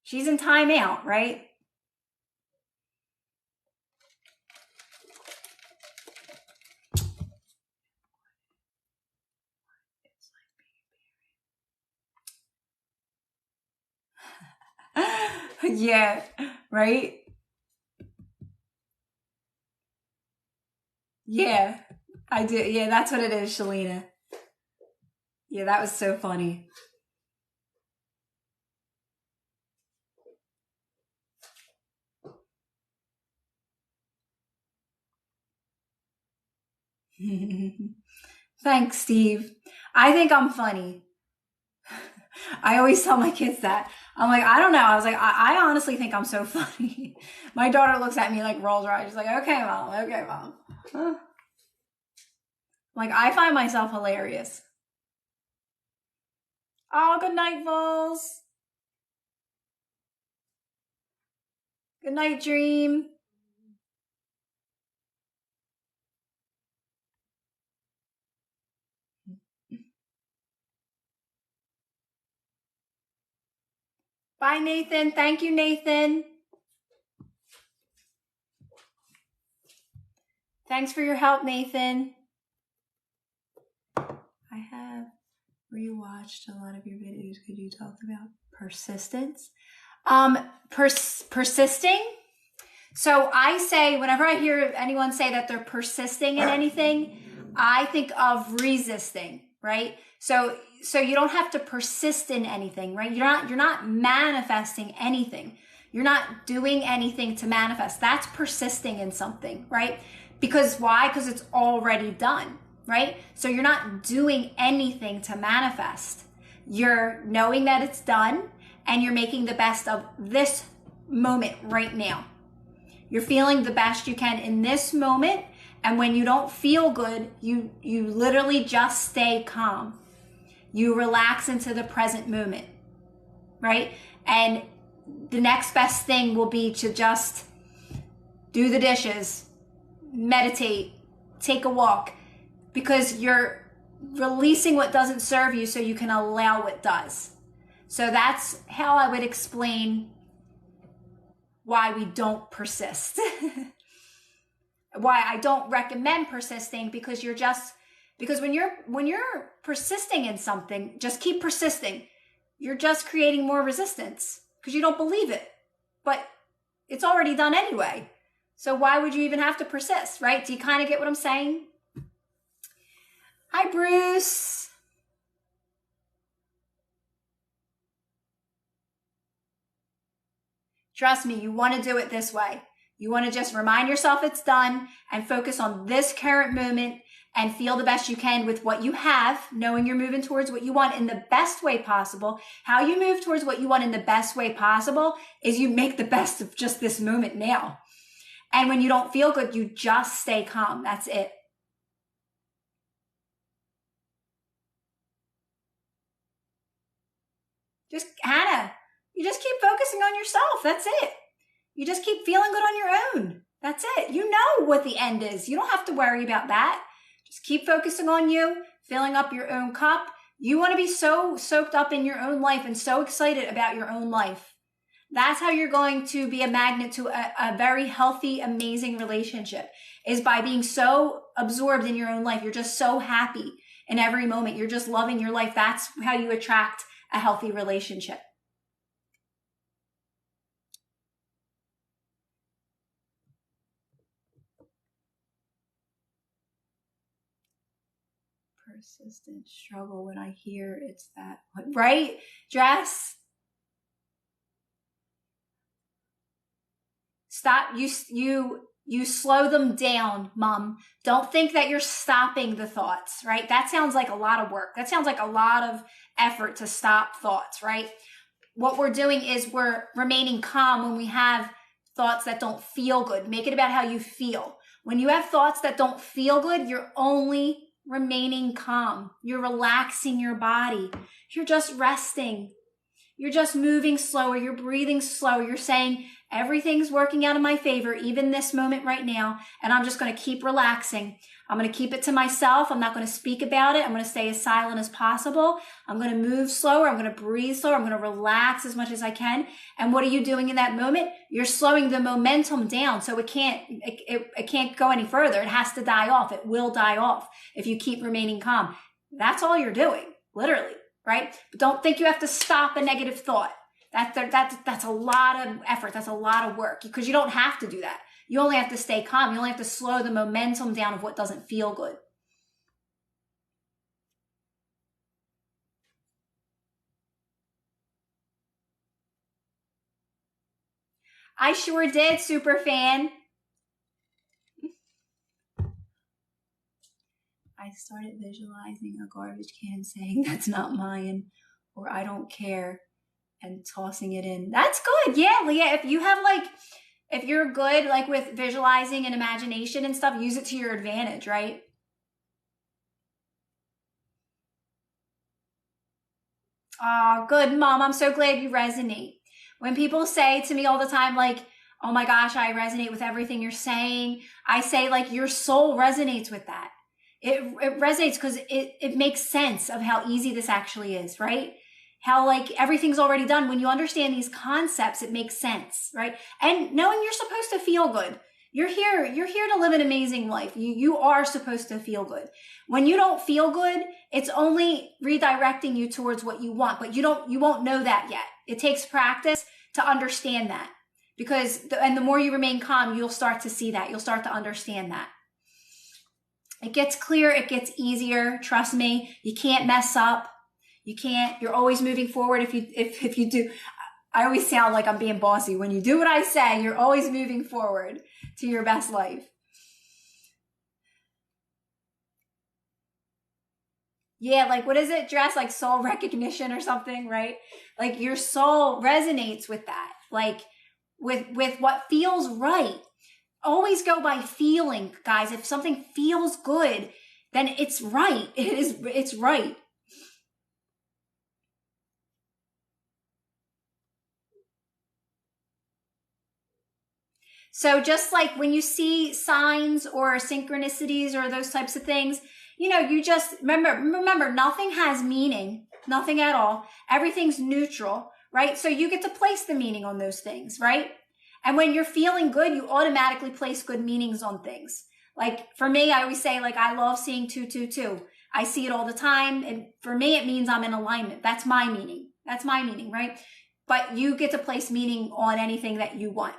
She's in timeout, right? Yeah, right? Yeah, I do. Yeah, that's what it is, Shalina. Yeah, that was so funny. Thanks, Steve. I think I'm funny. I always tell my kids that. I'm like, I don't know. I was like, I honestly think I'm so funny. My daughter looks at me like rolls her eyes. She's like, okay, mom. Okay, mom. Like, I find myself hilarious. Oh, good night, Vols. Good night, Dream. Bye, Nathan. Thank you, Nathan. Thanks for your help, Nathan. I have rewatched a lot of your videos. Could you talk about persistence? Persisting. So I say, whenever I hear anyone say that they're persisting in anything, I think of resisting, right? So you don't have to persist in anything, right? You're not manifesting anything. You're not doing anything to manifest. That's persisting in something, right? Because why? Because it's already done, right? So you're not doing anything to manifest. You're knowing that it's done and you're making the best of this moment right now. You're feeling the best you can in this moment. And when you don't feel good, you literally just stay calm. You relax into the present moment, right? And the next best thing will be to just do the dishes, meditate, take a walk, because you're releasing what doesn't serve you so you can allow what does. So that's how I would explain why we don't persist. Why I don't recommend persisting, because when you're persisting in something, just keep persisting. You're just creating more resistance because you don't believe it. But it's already done anyway. So why would you even have to persist, right? Do you kind of get what I'm saying? Hi, Bruce. Trust me, you want to do it this way. You want to just remind yourself it's done and focus on this current moment and feel the best you can with what you have, knowing you're moving towards what you want in the best way possible. How you move towards what you want in the best way possible is you make the best of just this moment now. And when you don't feel good, you just stay calm. That's it. Just, Hannah, you just keep focusing on yourself. That's it. You just keep feeling good on your own. That's it. You know what the end is. You don't have to worry about that. Just keep focusing on you, filling up your own cup. You want to be so soaked up in your own life and so excited about your own life. That's how you're going to be a magnet to a very healthy, amazing relationship, is by being so absorbed in your own life. You're just so happy in every moment. You're just loving your life. That's how you attract a healthy relationship. Persistent struggle when I hear it's that, right? Jess? Stop. You slow them down, Mom. Don't think that you're stopping the thoughts, right? That sounds like a lot of work. That sounds like a lot of effort to stop thoughts, right? What we're doing is we're remaining calm when we have thoughts that don't feel good. Make it about how you feel. When you have thoughts that don't feel good, you're only remaining calm. You're relaxing your body. You're just resting. You're just moving slower. You're breathing slower. You're saying, everything's working out in my favor, even this moment right now. And I'm just going to keep relaxing. I'm going to keep it to myself. I'm not going to speak about it. I'm going to stay as silent as possible. I'm going to move slower. I'm going to breathe slower. I'm going to relax as much as I can. And what are you doing in that moment? You're slowing the momentum down. So it can't go any further. It has to die off. It will die off if you keep remaining calm. That's all you're doing, literally, right? But don't think you have to stop a negative thought. That's a lot of effort. That's a lot of work, because you don't have to do that. You only have to stay calm. You only have to slow the momentum down of what doesn't feel good. I sure did, super fan. I started visualizing a garbage can saying that's not mine, or I don't care, and tossing it in. That's good. Yeah, Leah, if you're good, like with visualizing and imagination and stuff, use it to your advantage, right? Oh, good, Mom. I'm so glad you resonate. When people say to me all the time, like, oh my gosh, I resonate with everything you're saying, I say, like, your soul resonates with that. It resonates because it makes sense of how easy this actually is, right? How like everything's already done. When you understand these concepts, it makes sense, right? And knowing you're supposed to feel good. You're here to live an amazing life. You are supposed to feel good. When you don't feel good, it's only redirecting you towards what you want, but you won't know that yet. It takes practice to understand that, because the more you remain calm, you'll start to see that. You'll start to understand that. It gets clear. It gets easier. Trust me. You can't mess up. You can't. You're always moving forward. If you do, I always sound like I'm being bossy. When you do what I say, you're always moving forward to your best life. Yeah, like what is it, Dress? Like soul recognition or something, right? Like your soul resonates with that. Like with what feels right. Always go by feeling, guys. If something feels good, then it's right. It's right. So just like when you see signs or synchronicities or those types of things, you just remember nothing has meaning, nothing at all. Everything's neutral, right? So you get to place the meaning on those things, right? And when you're feeling good, you automatically place good meanings on things. Like for me, I always say, like, I love seeing 222. I see it all the time. And for me, it means I'm in alignment. That's my meaning. That's my meaning, right? But you get to place meaning on anything that you want.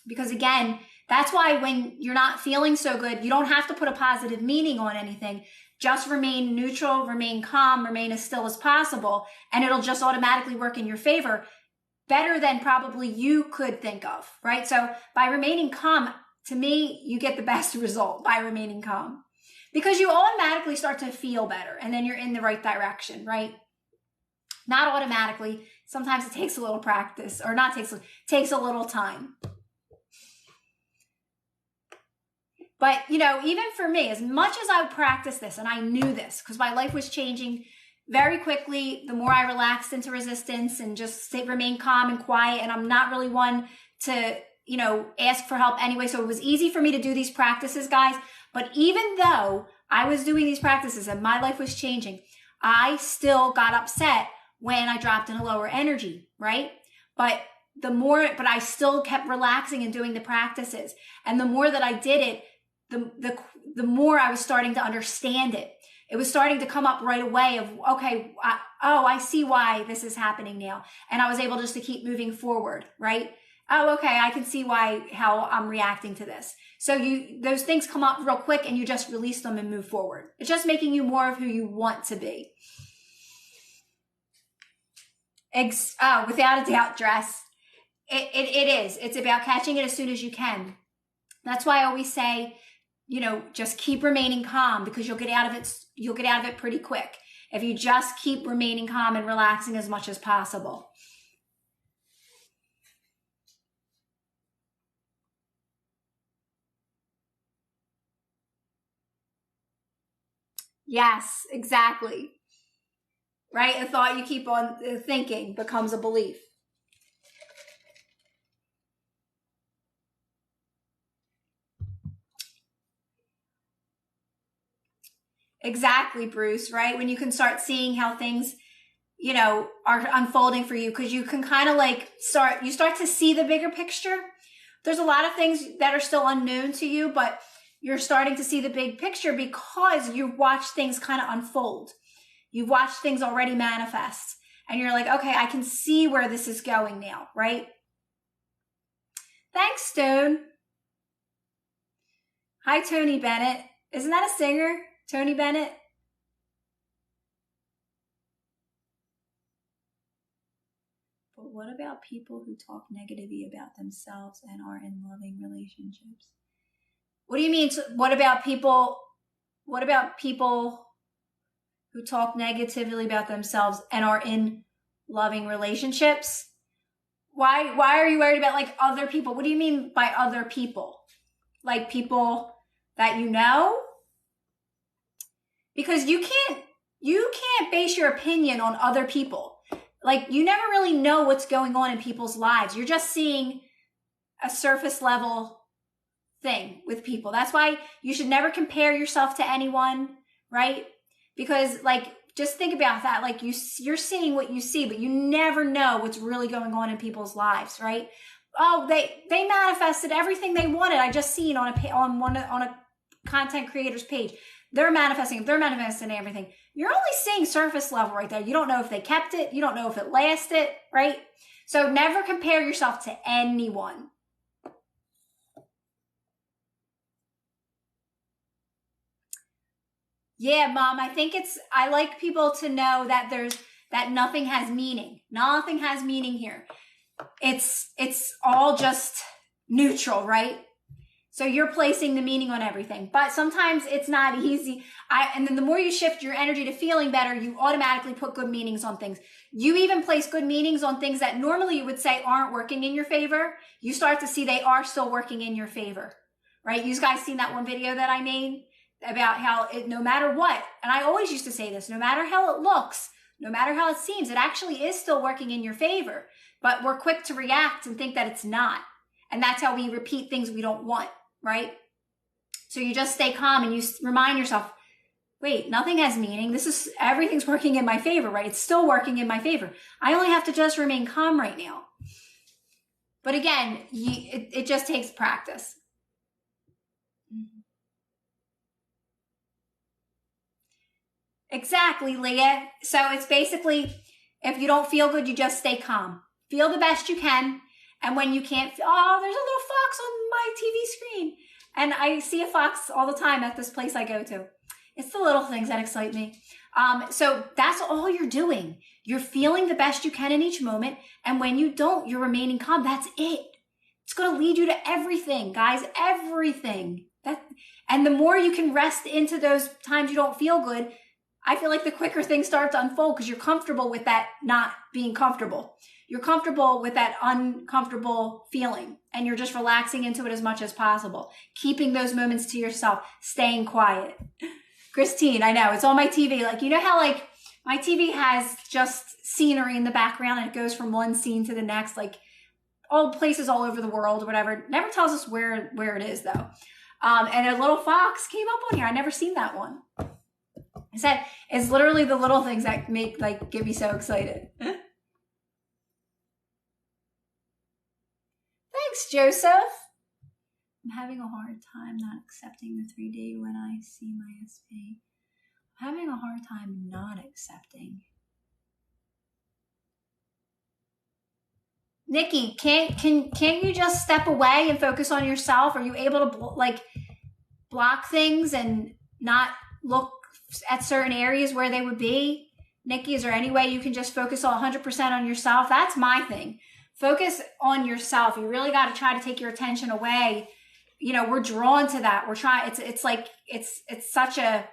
Because again, that's why when you're not feeling so good, you don't have to put a positive meaning on anything. Just remain neutral, remain calm, remain as still as possible, and it'll just automatically work in your favor better than probably you could think of, right? So by remaining calm, to me, you get the best result by remaining calm because you automatically start to feel better and then you're in the right direction, right? Not automatically. Sometimes it takes a little practice or takes a little time. But, even for me, as much as I practiced this and I knew this because my life was changing very quickly, the more I relaxed into resistance and just remain calm and quiet. And I'm not really one to, ask for help anyway. So it was easy for me to do these practices, guys. But even though I was doing these practices and my life was changing, I still got upset when I dropped in a lower energy, right? But I still kept relaxing and doing the practices. And the more that I did it, the more I was starting to understand it. It was starting to come up right away of, okay, I see why this is happening now. And I was able just to keep moving forward, right? Oh, okay, I can see how I'm reacting to this. So those things come up real quick and you just release them and move forward. It's just making you more of who you want to be. Without a doubt, Dress. It is. It's about catching it as soon as you can. That's why I always say, just keep remaining calm because you'll get out of it pretty quick if you just keep remaining calm and relaxing as much as possible. Yes, exactly. Right? A thought you keep on thinking becomes a belief. Exactly, Bruce, right? When you can start seeing how things, are unfolding for you because you can kind of you start to see the bigger picture. There's a lot of things that are still unknown to you, but you're starting to see the big picture because you watch things kind of unfold. You've watched things already manifest and you're like, okay, I can see where this is going now, right? Thanks, Stone. Hi, Tony Bennett. Isn't that a singer? Tony Bennett? But what about people who talk negatively about themselves and are in loving relationships? What do you mean? What about people who talk negatively about themselves and are in loving relationships? Why are you worried about other people? What do you mean by other people? Like people that you know? Because you can't base your opinion on other people. You never really know what's going on in people's lives. You're just seeing a surface level thing with people. That's why you should never compare yourself to anyone, right? Because just think about that. You're seeing what you see, but you never know what's really going on in people's lives, right? Oh, they manifested everything they wanted. I just seen on a content creator's page. They're manifesting everything. You're only seeing surface level right there. You don't know if they kept it. You don't know if it lasted, right? So never compare yourself to anyone. Yeah, Mom, I like people to know that nothing has meaning. Nothing has meaning here. It's all just neutral, right? So you're placing the meaning on everything, but sometimes it's not easy. And then the more you shift your energy to feeling better, you automatically put good meanings on things. You even place good meanings on things that normally you would say aren't working in your favor. You start to see they are still working in your favor, right? You guys seen that one video that I made about how no matter what, and I always used to say this, no matter how it looks, no matter how it seems, it actually is still working in your favor, but we're quick to react and think that it's not. And that's how we repeat things we don't want, right? So you just stay calm and you remind yourself, wait, nothing has meaning. Everything's working in my favor, right? It's still working in my favor. I only have to just remain calm right now. But again, it just takes practice. Exactly, Leah. So it's basically, if you don't feel good, you just stay calm. Feel the best you can. And when you can't, there's a little fox on my TV screen. And I see a fox all the time at this place I go to. It's the little things that excite me. So that's all you're doing. You're feeling the best you can in each moment. And when you don't, you're remaining calm. That's it. It's going to lead you to everything, guys, everything. And the more you can rest into those times you don't feel good, I feel like the quicker things start to unfold because you're comfortable with that not being comfortable. You're comfortable with that uncomfortable feeling and you're just relaxing into it as much as possible. Keeping those moments to yourself, staying quiet. Christine, I know, it's on my TV. Like, you know how like my TV has just scenery in the background and it goes from one scene to the next, like all places all over the world or whatever. It never tells us where it is though. And a little fox came up on here. I never seen that one. I said, it's literally the little things that get me so excited. Thanks, Joseph. I'm having a hard time not accepting the 3-day when I see my SP. I'm having a hard time not accepting. Nikki, can't you just step away and focus on yourself? Are you able to block things and not look at certain areas where they would be? Nikki, is there any way you can just focus 100% on yourself? That's my thing. Focus on yourself. You really got to try to take your attention away. You know, we're drawn to that. We're trying, it's such a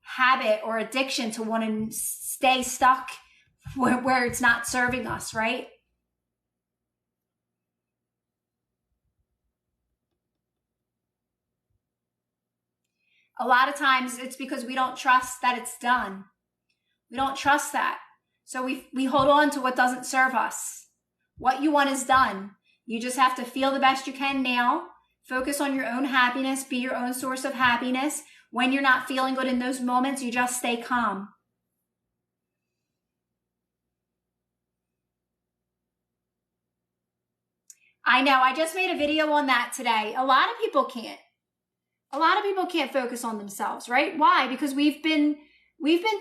habit or addiction to want to stay stuck where it's not serving us, right? A lot of times it's because we don't trust that it's done. We don't trust that. So we hold on to what doesn't serve us. What you want is done. You just have to feel the best you can now. Focus on your own happiness. Be your own source of happiness. When you're not feeling good in those moments, you just stay calm. I know. I just made a video on that today. A lot of people can't. A lot of people can't focus on themselves, right? Why? Because we've been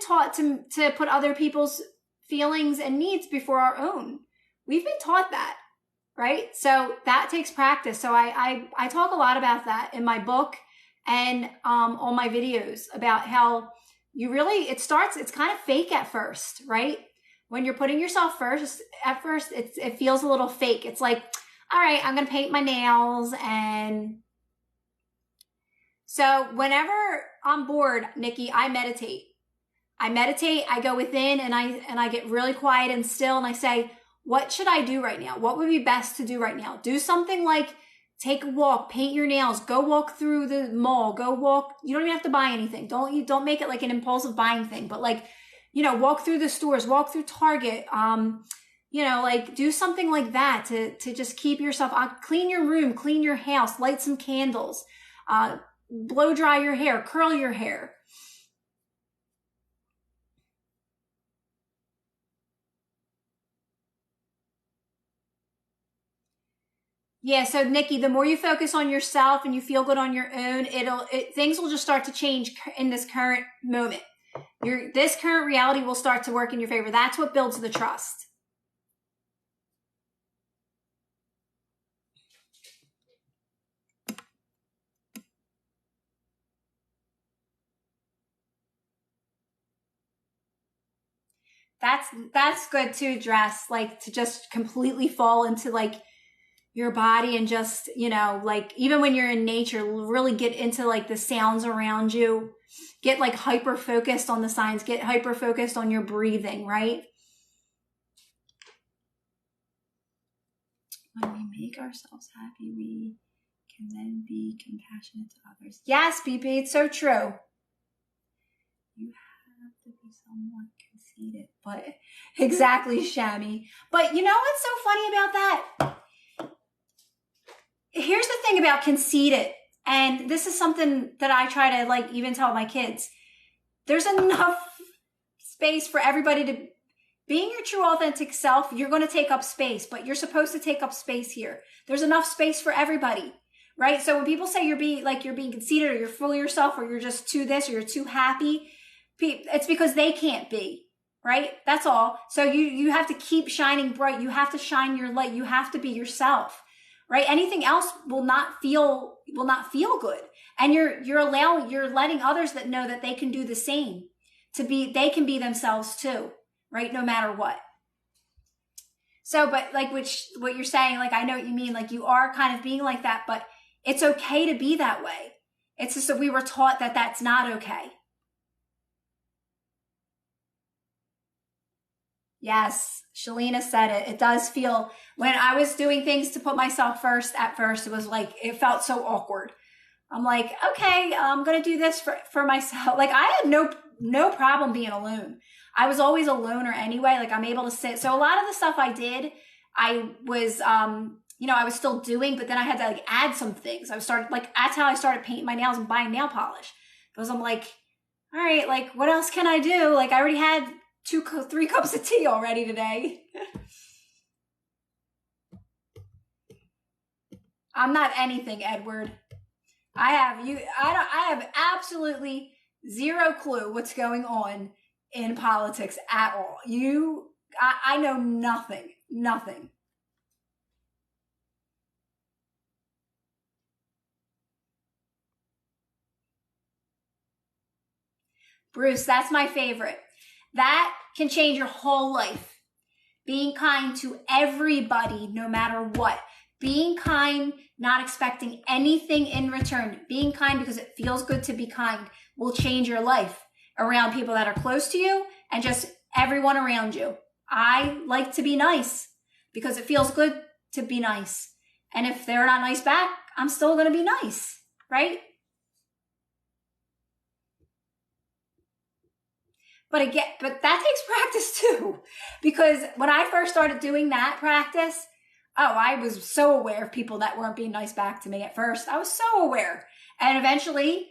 taught to put other people's feelings and needs before our own. We've been taught that, right? So that takes practice. So I talk a lot about that in my book and on my videos about how you really, it's kind of fake at first, right? When you're putting yourself first, at first it feels a little fake. It's like, all right, I'm going to paint my nails. And so whenever I'm bored, Nikki, I meditate. I go within and I get really quiet and still and I say, what should I do right now? What would be best to do right now? Do something like take a walk, paint your nails, go walk through the mall, go walk. You don't even have to buy anything. Don't make it like an impulsive buying thing, but like, walk through the stores, walk through Target, do something like that to just keep yourself, clean your room, clean your house, light some candles, blow dry your hair, curl your hair. Yeah, so Nikki, the more you focus on yourself and you feel good on your own, things will just start to change in this current moment. This current reality will start to work in your favor. That's what builds the trust. That's good too, Dress, like to just completely fall into like your body and just, even when you're in nature, really get into like the sounds around you, get like hyper focused on the signs, get hyper focused on your breathing, right? When we make ourselves happy, we can then be compassionate to others. Yes, BP, it's so true. You have to be somewhat conceited, but exactly, Shami. But you know what's so funny about that? here's the thing about conceited, and this is something that I try to like even tell my kids. There's enough space for everybody to being your true authentic self. You're going to take up space, but you're supposed to take up space here. There's enough space for everybody, right? So when people say you're being conceited or you're full of yourself or you're just too this or you're too happy, it's because they can't be, right? That's all. So you have to keep shining bright. You have to shine your light. You have to be yourself, right? Anything else will not feel good. And you're letting others that know that they can do the same they can be themselves too, right? No matter what. So, but like what you're saying, like, I know what you mean. Like you are kind of being like that, but it's okay to be that way. It's just that we were taught that that's not okay. Yes, Shalina said it. It does feel, when I was doing things to put myself first, at first, it was like, it felt so awkward. I'm like, okay, I'm going to do this for myself. Like I had no problem being alone. I was always a loner anyway. Like I'm able to sit. So a lot of the stuff I did, I was, I was still doing, but then I had to like add some things. That's how I started painting my nails and buying nail polish, because I'm like, all right, like what else can I do? Like I already had 3 cups of tea already today. I'm not anything, Edward. I have absolutely zero clue what's going on in politics at all. I know nothing. Bruce, that's my favorite. That can change your whole life. Being kind to everybody, no matter what. Being kind, not expecting anything in return. Being kind because it feels good to be kind will change your life around people that are close to you and just everyone around you. I like to be nice because it feels good to be nice. And if they're not nice back, I'm still going to be nice, right? But that takes practice too, because when I first started doing that practice, I was so aware of people that weren't being nice back to me at first. I was so aware. And eventually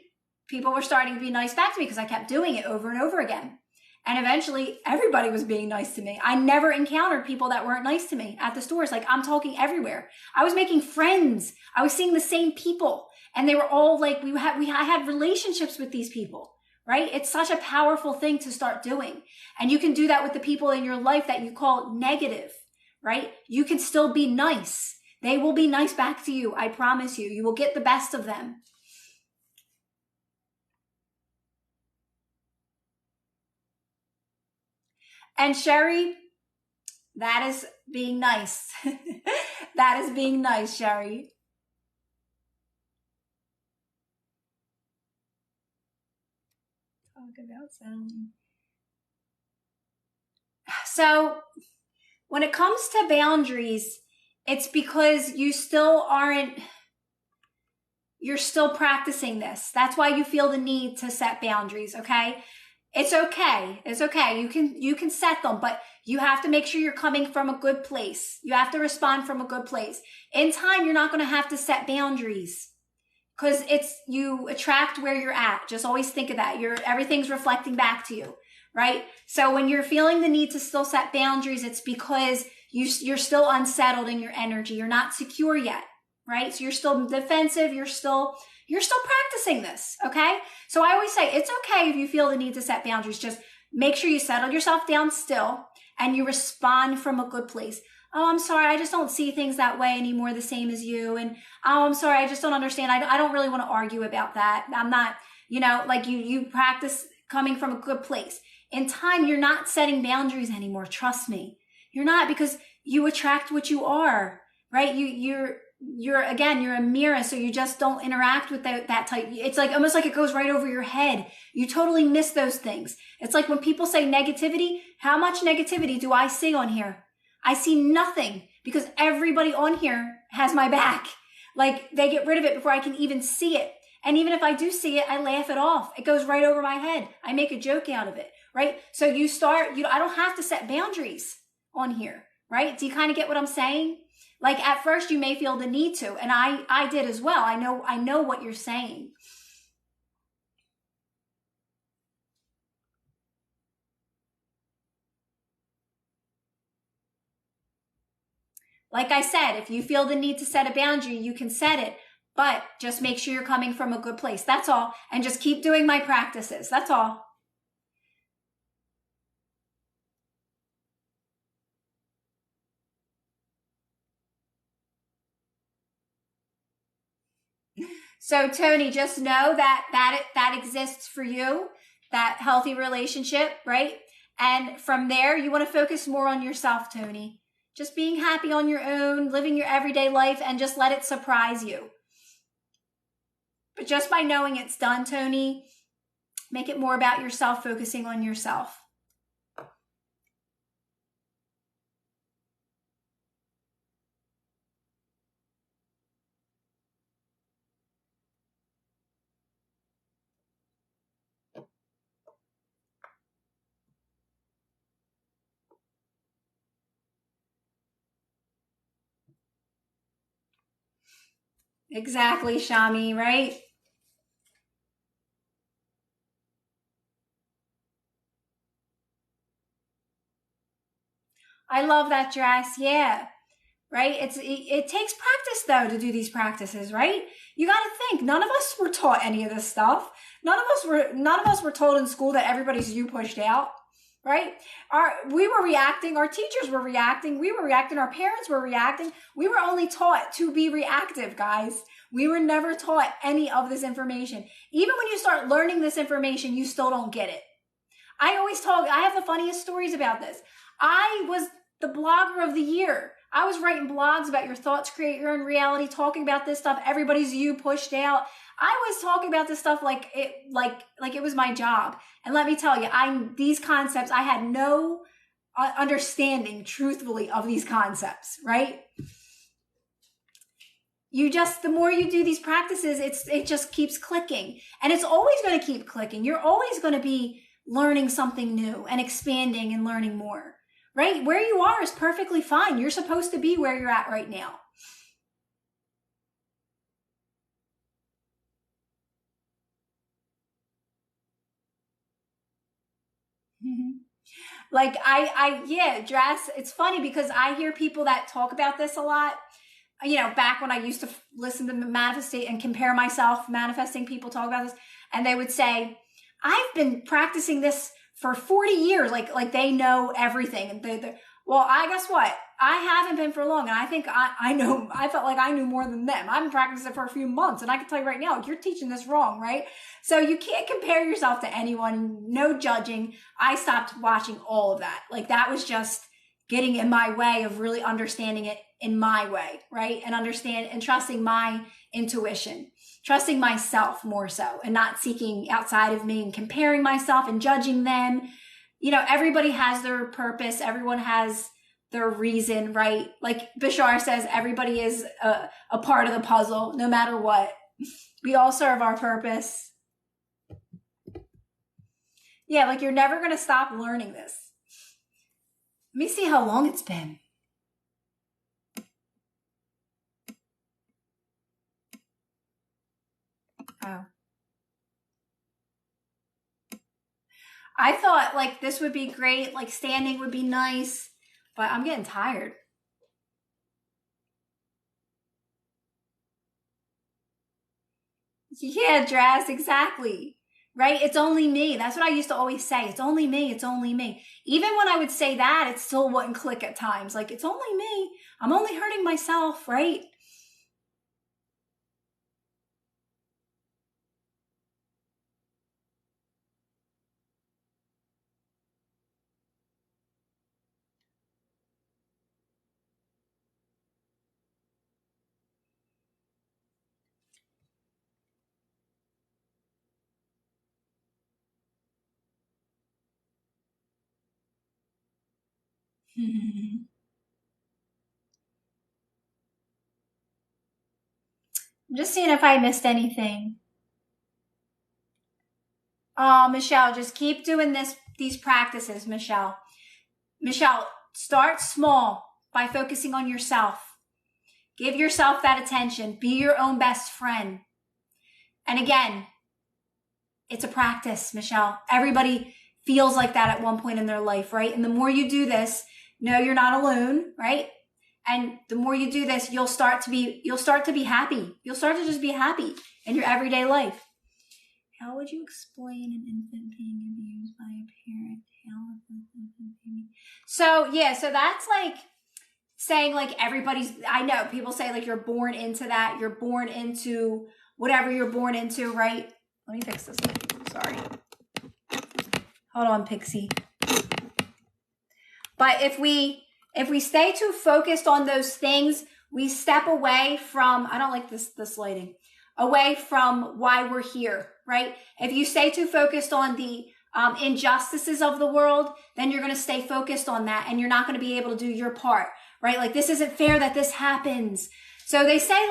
people were starting to be nice back to me because I kept doing it over and over again. And eventually everybody was being nice to me. I never encountered people that weren't nice to me at the stores. Like I'm talking everywhere. I was making friends. I was seeing the same people and they were all like, I had relationships with these people. Right? It's such a powerful thing to start doing. And you can do that with the people in your life that you call negative, right? You can still be nice. They will be nice back to you. I promise you. You will get the best of them. And Sherry, that is being nice. That is being nice, Sherry. About sound. So when it comes to boundaries, it's because you're still practicing this. That's why you feel the need to set boundaries. Okay. It's okay. It's okay. You can set them, but you have to make sure you're coming from a good place. You have to respond from a good place. In time, you're not going to have to set boundaries. Because you attract where you're at. Just always think of that. Everything's reflecting back to you, right? So when you're feeling the need to still set boundaries, it's because you're still unsettled in your energy. You're not secure yet, right? So you're still defensive. You're still practicing this, okay? So I always say it's okay if you feel the need to set boundaries. Just make sure you settle yourself down still and you respond from a good place. Oh, I'm sorry, I just don't see things that way anymore, the same as you. And oh, I'm sorry, I just don't understand. I don't really want to argue about that. I'm not, like you practice coming from a good place. In time, you're not setting boundaries anymore. Trust me. You're not, because you attract what you are, right? You're a mirror. So you just don't interact with that type. It's like almost like it goes right over your head. You totally miss those things. It's like when people say negativity, how much negativity do I see on here? I see nothing, because everybody on here has my back. Like they get rid of it before I can even see it. And even if I do see it, I laugh it off. It goes right over my head. I make a joke out of it, right? So I don't have to set boundaries on here, right? Do you kind of get what I'm saying? Like at first you may feel the need to, and I did as well. I know what you're saying. Like I said, if you feel the need to set a boundary, you can set it, but just make sure you're coming from a good place. That's all. And just keep doing my practices. That's all. So Tony, just know that exists for you, that healthy relationship, right? And from there, you want to focus more on yourself, Tony. Just being happy on your own, living your everyday life, and just let it surprise you. But just by knowing it's done, Tony, make it more about yourself, focusing on yourself. Exactly, Shami, right? I love that dress. Yeah. Right? It takes practice though to do these practices, right? You got to think, none of us were taught any of this stuff. None of us were told in school that everybody's you pushed out, right? We were reacting, our teachers were reacting, we were reacting, our parents were reacting. We were only taught to be reactive, guys. We were never taught any of this information. Even when you start learning this information, you still don't get it. I have the funniest stories about this. I was the blogger of the year. I was writing blogs about your thoughts create your own reality, talking about this stuff. Everybody's you pushed out. I was talking about this stuff like it was my job. And let me tell you, these concepts, I had no understanding truthfully of these concepts, right? The more you do these practices, it just keeps clicking, and it's always going to keep clicking. You're always going to be learning something new and expanding and learning more, right? Where you are is perfectly fine. You're supposed to be where you're at right now. Like yeah, dress. It's funny because I hear people that talk about this a lot. You know, back when I used to listen to manifestate and compare myself, manifesting people talk about this, and they would say, I've been practicing this for 40 years. Like they know everything. And well, I guess what? I haven't been for long. And I think I felt like I knew more than them. I've been practicing it for a few months. And I can tell you right now, you're teaching this wrong, right? So you can't compare yourself to anyone. No judging. I stopped watching all of that. Like that was just getting in my way of really understanding it in my way, right? And understand and trusting my intuition, trusting myself more so, and not seeking outside of me and comparing myself and judging them. You know, everybody has their purpose. Everyone has their reason, right? Like Bashar says, everybody is a part of the puzzle, no matter what. We all serve our purpose. Yeah, like you're never going to stop learning this. Let me see how long it's been. Oh. I thought like this would be great, like standing would be nice, but I'm getting tired. Yeah, dress, exactly. Right? It's only me. That's what I used to always say. It's only me. It's only me. Even when I would say that, it still wouldn't click at times. Like, it's only me. I'm only hurting myself, right? I'm just seeing if I missed anything. Oh, Michelle, just keep doing these practices, Michelle. Michelle, start small by focusing on yourself. Give yourself that attention. Be your own best friend. And again, it's a practice, Michelle. Everybody feels like that at one point in their life, right? And the more you do this, no, you're not alone, right? And the more you do this, you'll start to be happy. You'll start to just be happy in your everyday life. How would you explain an infant being abused by a parent? So yeah, so that's like saying like I know people say like you're born into that. You're born into whatever you're born into, right? Let me fix this. Sorry. Hold on, Pixie. But if we stay too focused on those things, we step away from, I don't like this lighting, away from why we're here, right? If you stay too focused on the injustices of the world, then you're going to stay focused on that and you're not going to be able to do your part, right? Like, this isn't fair that this happens. So they say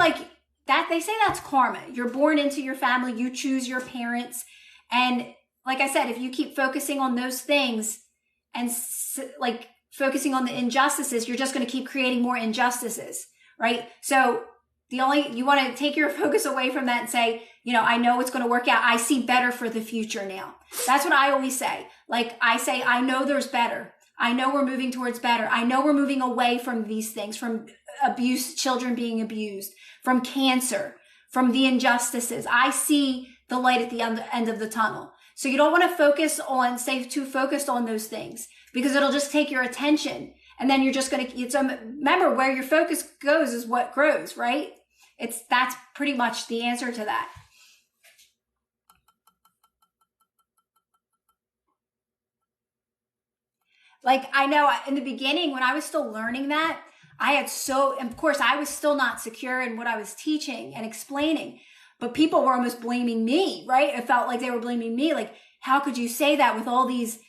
that's karma. You're born into your family. You choose your parents. And like I said, if you keep focusing on those things and like focusing on the injustices, you're just going to keep creating more injustices, right? So you want to take your focus away from that and say, I know it's going to work out. I see better for the future now. That's what I always say. Like I say, I know there's better. I know we're moving towards better. I know we're moving away from these things, from abuse, children being abused, from cancer, from the injustices. I see the light at the end of the tunnel. So you don't want to stay too focused on those things because it'll just take your attention. And then you're just going to, remember where your focus goes is what grows, right? That's pretty much the answer to that. Like, I know in the beginning when I was still learning that, of course, I was still not secure in what I was teaching and explaining, but people were almost blaming me, right? It felt like they were blaming me. Like, how could you say that with all these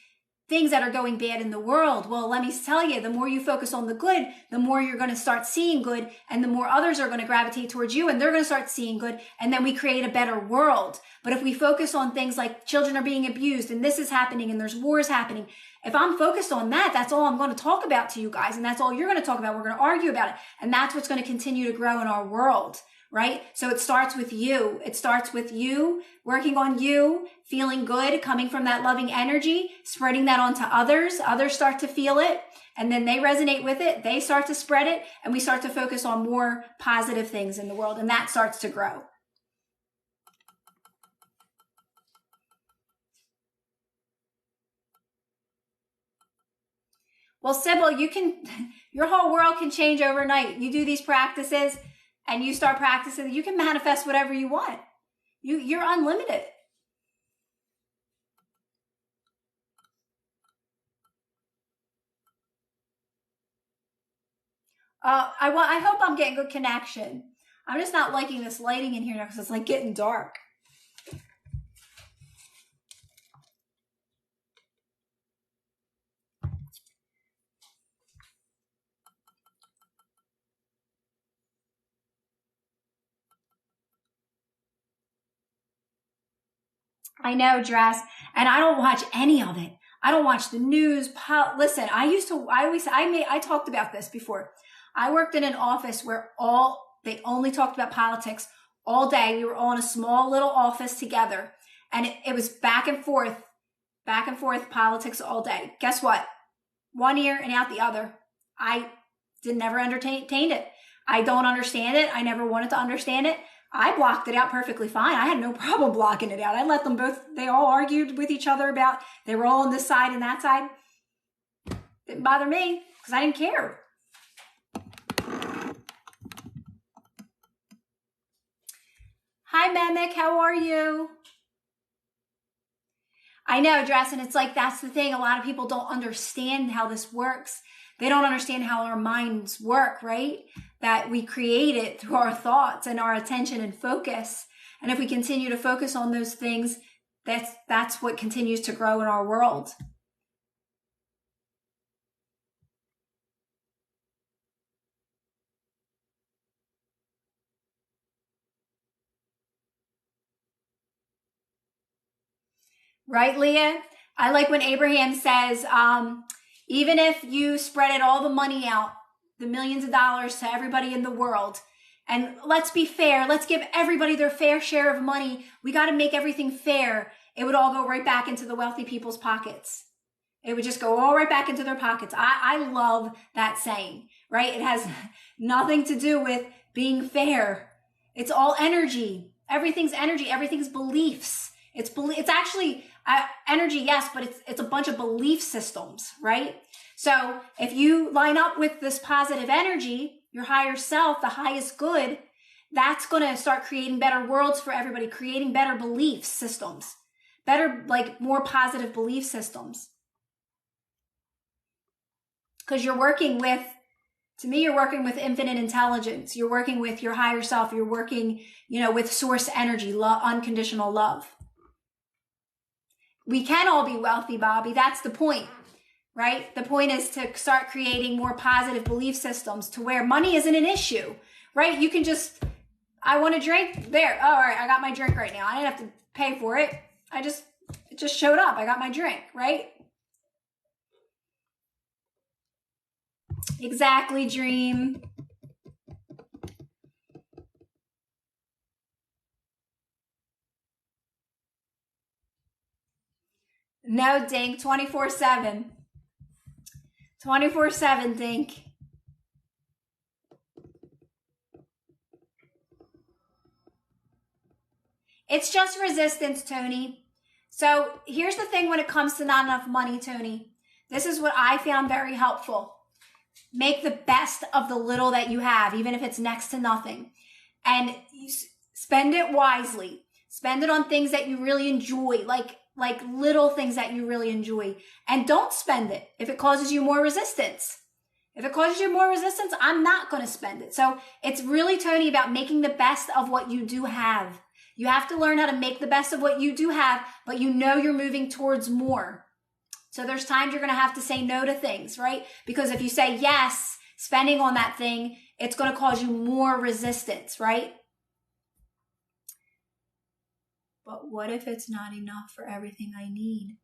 things that are going bad in the world? Well, let me tell you, the more you focus on the good, the more you're going to start seeing good, and the more others are going to gravitate towards you and they're going to start seeing good. And then we create a better world. But if we focus on things like children are being abused and this is happening and there's wars happening, if I'm focused on that, that's all I'm going to talk about to you guys. And that's all you're going to talk about. We're going to argue about it. And that's what's going to continue to grow in our world, right? So it starts with you. It starts with you working on you, feeling good, coming from that loving energy, spreading that onto others. Others start to feel it and then they resonate with it. They start to spread it and we start to focus on more positive things in the world and that starts to grow. Well, Sybil, your whole world can change overnight. You do these practices and you start practicing, you can manifest whatever you want. You're unlimited. I hope I'm getting good connection. I'm just not liking this lighting in here now because it's like getting dark. I know, Dress, and I don't watch any of it. I don't watch the news. Listen, I talked about this before. I worked in an office where they only talked about politics all day. We were all in a small little office together and it was back and forth politics all day. Guess what? One ear and out the other. I never entertained it. I don't understand it. I never wanted to understand it. I blocked it out perfectly fine. I had no problem blocking it out. I let them both, they all argued with each other about, they were all on this side and that side. Didn't bother me because I didn't care. Hi, Mimic. How are you? I know, Dress, and it's like, that's the thing. A lot of people don't understand how this works. They don't understand how our minds work, right? That we create it through our thoughts and our attention and focus. And if we continue to focus on those things, that's what continues to grow in our world. Right, Leah? I like when Abraham says, even if you spread all the money out, the millions of dollars to everybody in the world. And let's be fair. Let's give everybody their fair share of money. We got to make everything fair. It would all go right back into the wealthy people's pockets. It would just go all right back into their pockets. I love that saying, right? It has nothing to do with being fair. It's all energy. Everything's energy. Everything's beliefs. It's actually energy, yes, but it's a bunch of belief systems, right? So if you line up with this positive energy, your higher self, the highest good, that's going to start creating better worlds for everybody, creating better belief systems, better, like more positive belief systems. Because you're working with, to me, you're working with infinite intelligence. You're working with your higher self. You're working, with source energy, unconditional love. We can all be wealthy, Bobby. That's the point, right? The point is to start creating more positive belief systems to where money isn't an issue, right? You can just, I want a drink. There. Oh, all right. I got my drink right now. I didn't have to pay for it. It just showed up. I got my drink, right? Exactly, Dream. No, Dink, 24/7. 24/7, Dink. It's just resistance, Tony. So here's the thing when it comes to not enough money, Tony. This is what I found very helpful. Make the best of the little that you have, even if it's next to nothing. And spend it wisely. Spend it on things that you really enjoy, like little things that you really enjoy. And don't spend it if it causes you more resistance. If it causes you more resistance, I'm not going to spend it. So it's really, Tony, about making the best of what you do have. You have to learn how to make the best of what you do have, but you're moving towards more. So there's times you're going to have to say no to things, right? Because if you say yes, spending on that thing, it's going to cause you more resistance, right? But what if it's not enough for everything I need?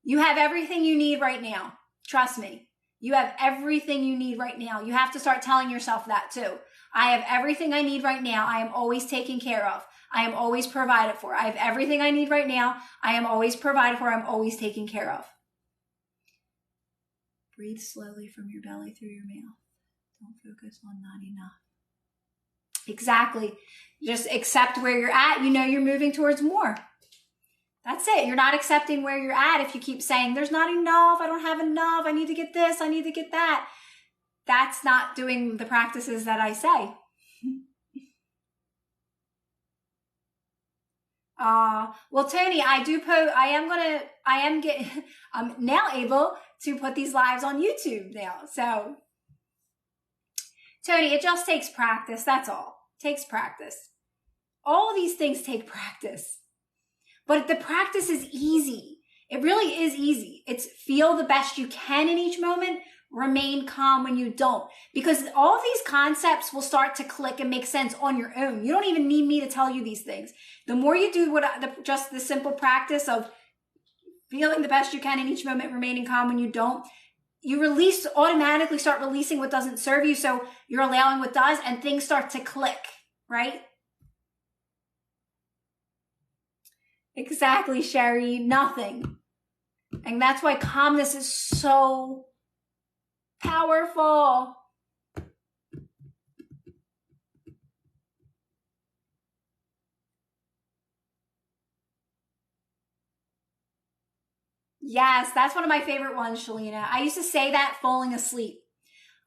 You have everything you need right now. Trust me. You have everything you need right now. You have to start telling yourself that too. I have everything I need right now. I am always taken care of. I am always provided for. I have everything I need right now. I am always provided for. I'm always taken care of. Breathe slowly from your belly through your mouth. Don't focus on not enough. Exactly. Just accept where you're at. You're moving towards more. That's it. You're not accepting where you're at if you keep saying, there's not enough. I don't have enough. I need to get this. I need to get that. That's not doing the practices that I say. Well, Tony, I'm now able to put these lives on YouTube now. So, Tony, it just takes practice. That's all. It takes practice. All these things take practice. But the practice is easy. It really is easy. It's feel the best you can in each moment. Remain calm when you don't. Because all these concepts will start to click and make sense on your own. You don't even need me to tell you these things. The more you do just the simple practice of feeling the best you can in each moment, remaining calm when you don't, you automatically start releasing what doesn't serve you. So you're allowing what does, and things start to click, right? Exactly, Sherry. Nothing. And that's why calmness is so powerful. Yes, that's one of my favorite ones, Shalina. I used to say that falling asleep.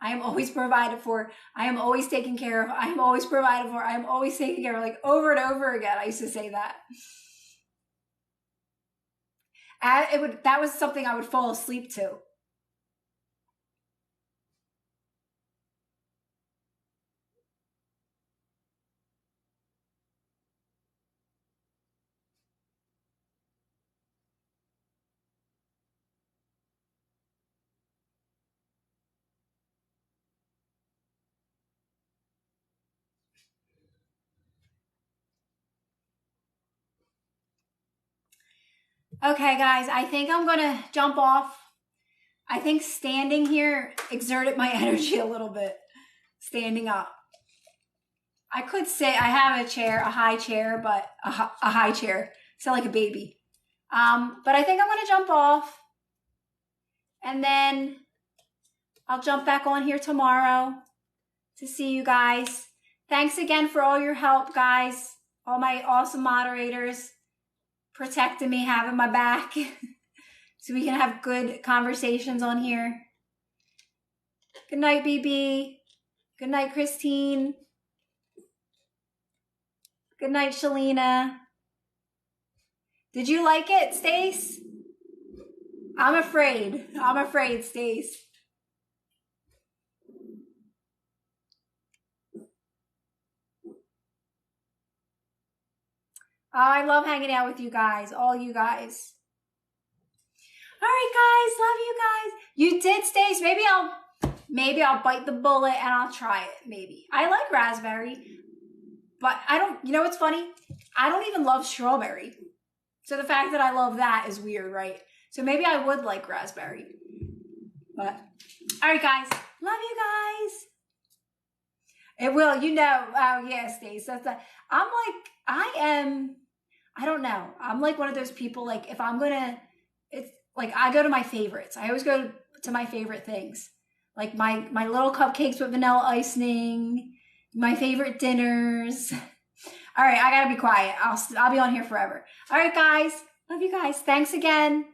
I am always provided for. I am always taken care of. I am always provided for. I am always taken care of. Like over and over again, I used to say that. That was something I would fall asleep to. Okay, guys, I think I'm going to jump off. I think standing here exerted my energy a little bit. Standing up. I could say I have a chair, a high chair, but a high chair. Sound like a baby. But I think I'm going to jump off. And then I'll jump back on here tomorrow to see you guys. Thanks again for all your help, guys. All my awesome moderators protecting me, having my back. So we can have good conversations on here. Good night, BB. Good night, Christine. Good night, Shalina. Did you like it, Stace? I'm afraid. I'm afraid, Stace. Oh, I love hanging out with you guys, all you guys. All right, guys, love you guys. You did, Stace. Maybe I'll bite the bullet and I'll try it. Maybe I like raspberry, but I don't. You know what's funny? I don't even love strawberry. So the fact that I love that is weird, right? So maybe I would like raspberry. But all right, guys, love you guys. It will, you know. Oh yeah, Stace. That's that. I don't know. I'm like one of those people. Like if I'm gonna, it's like I go to my favorites. I always go to my favorite things. Like my little cupcakes with vanilla icing, my favorite dinners. All right, I gotta be quiet. I'll be on here forever. All right, guys. Love you guys. Thanks again.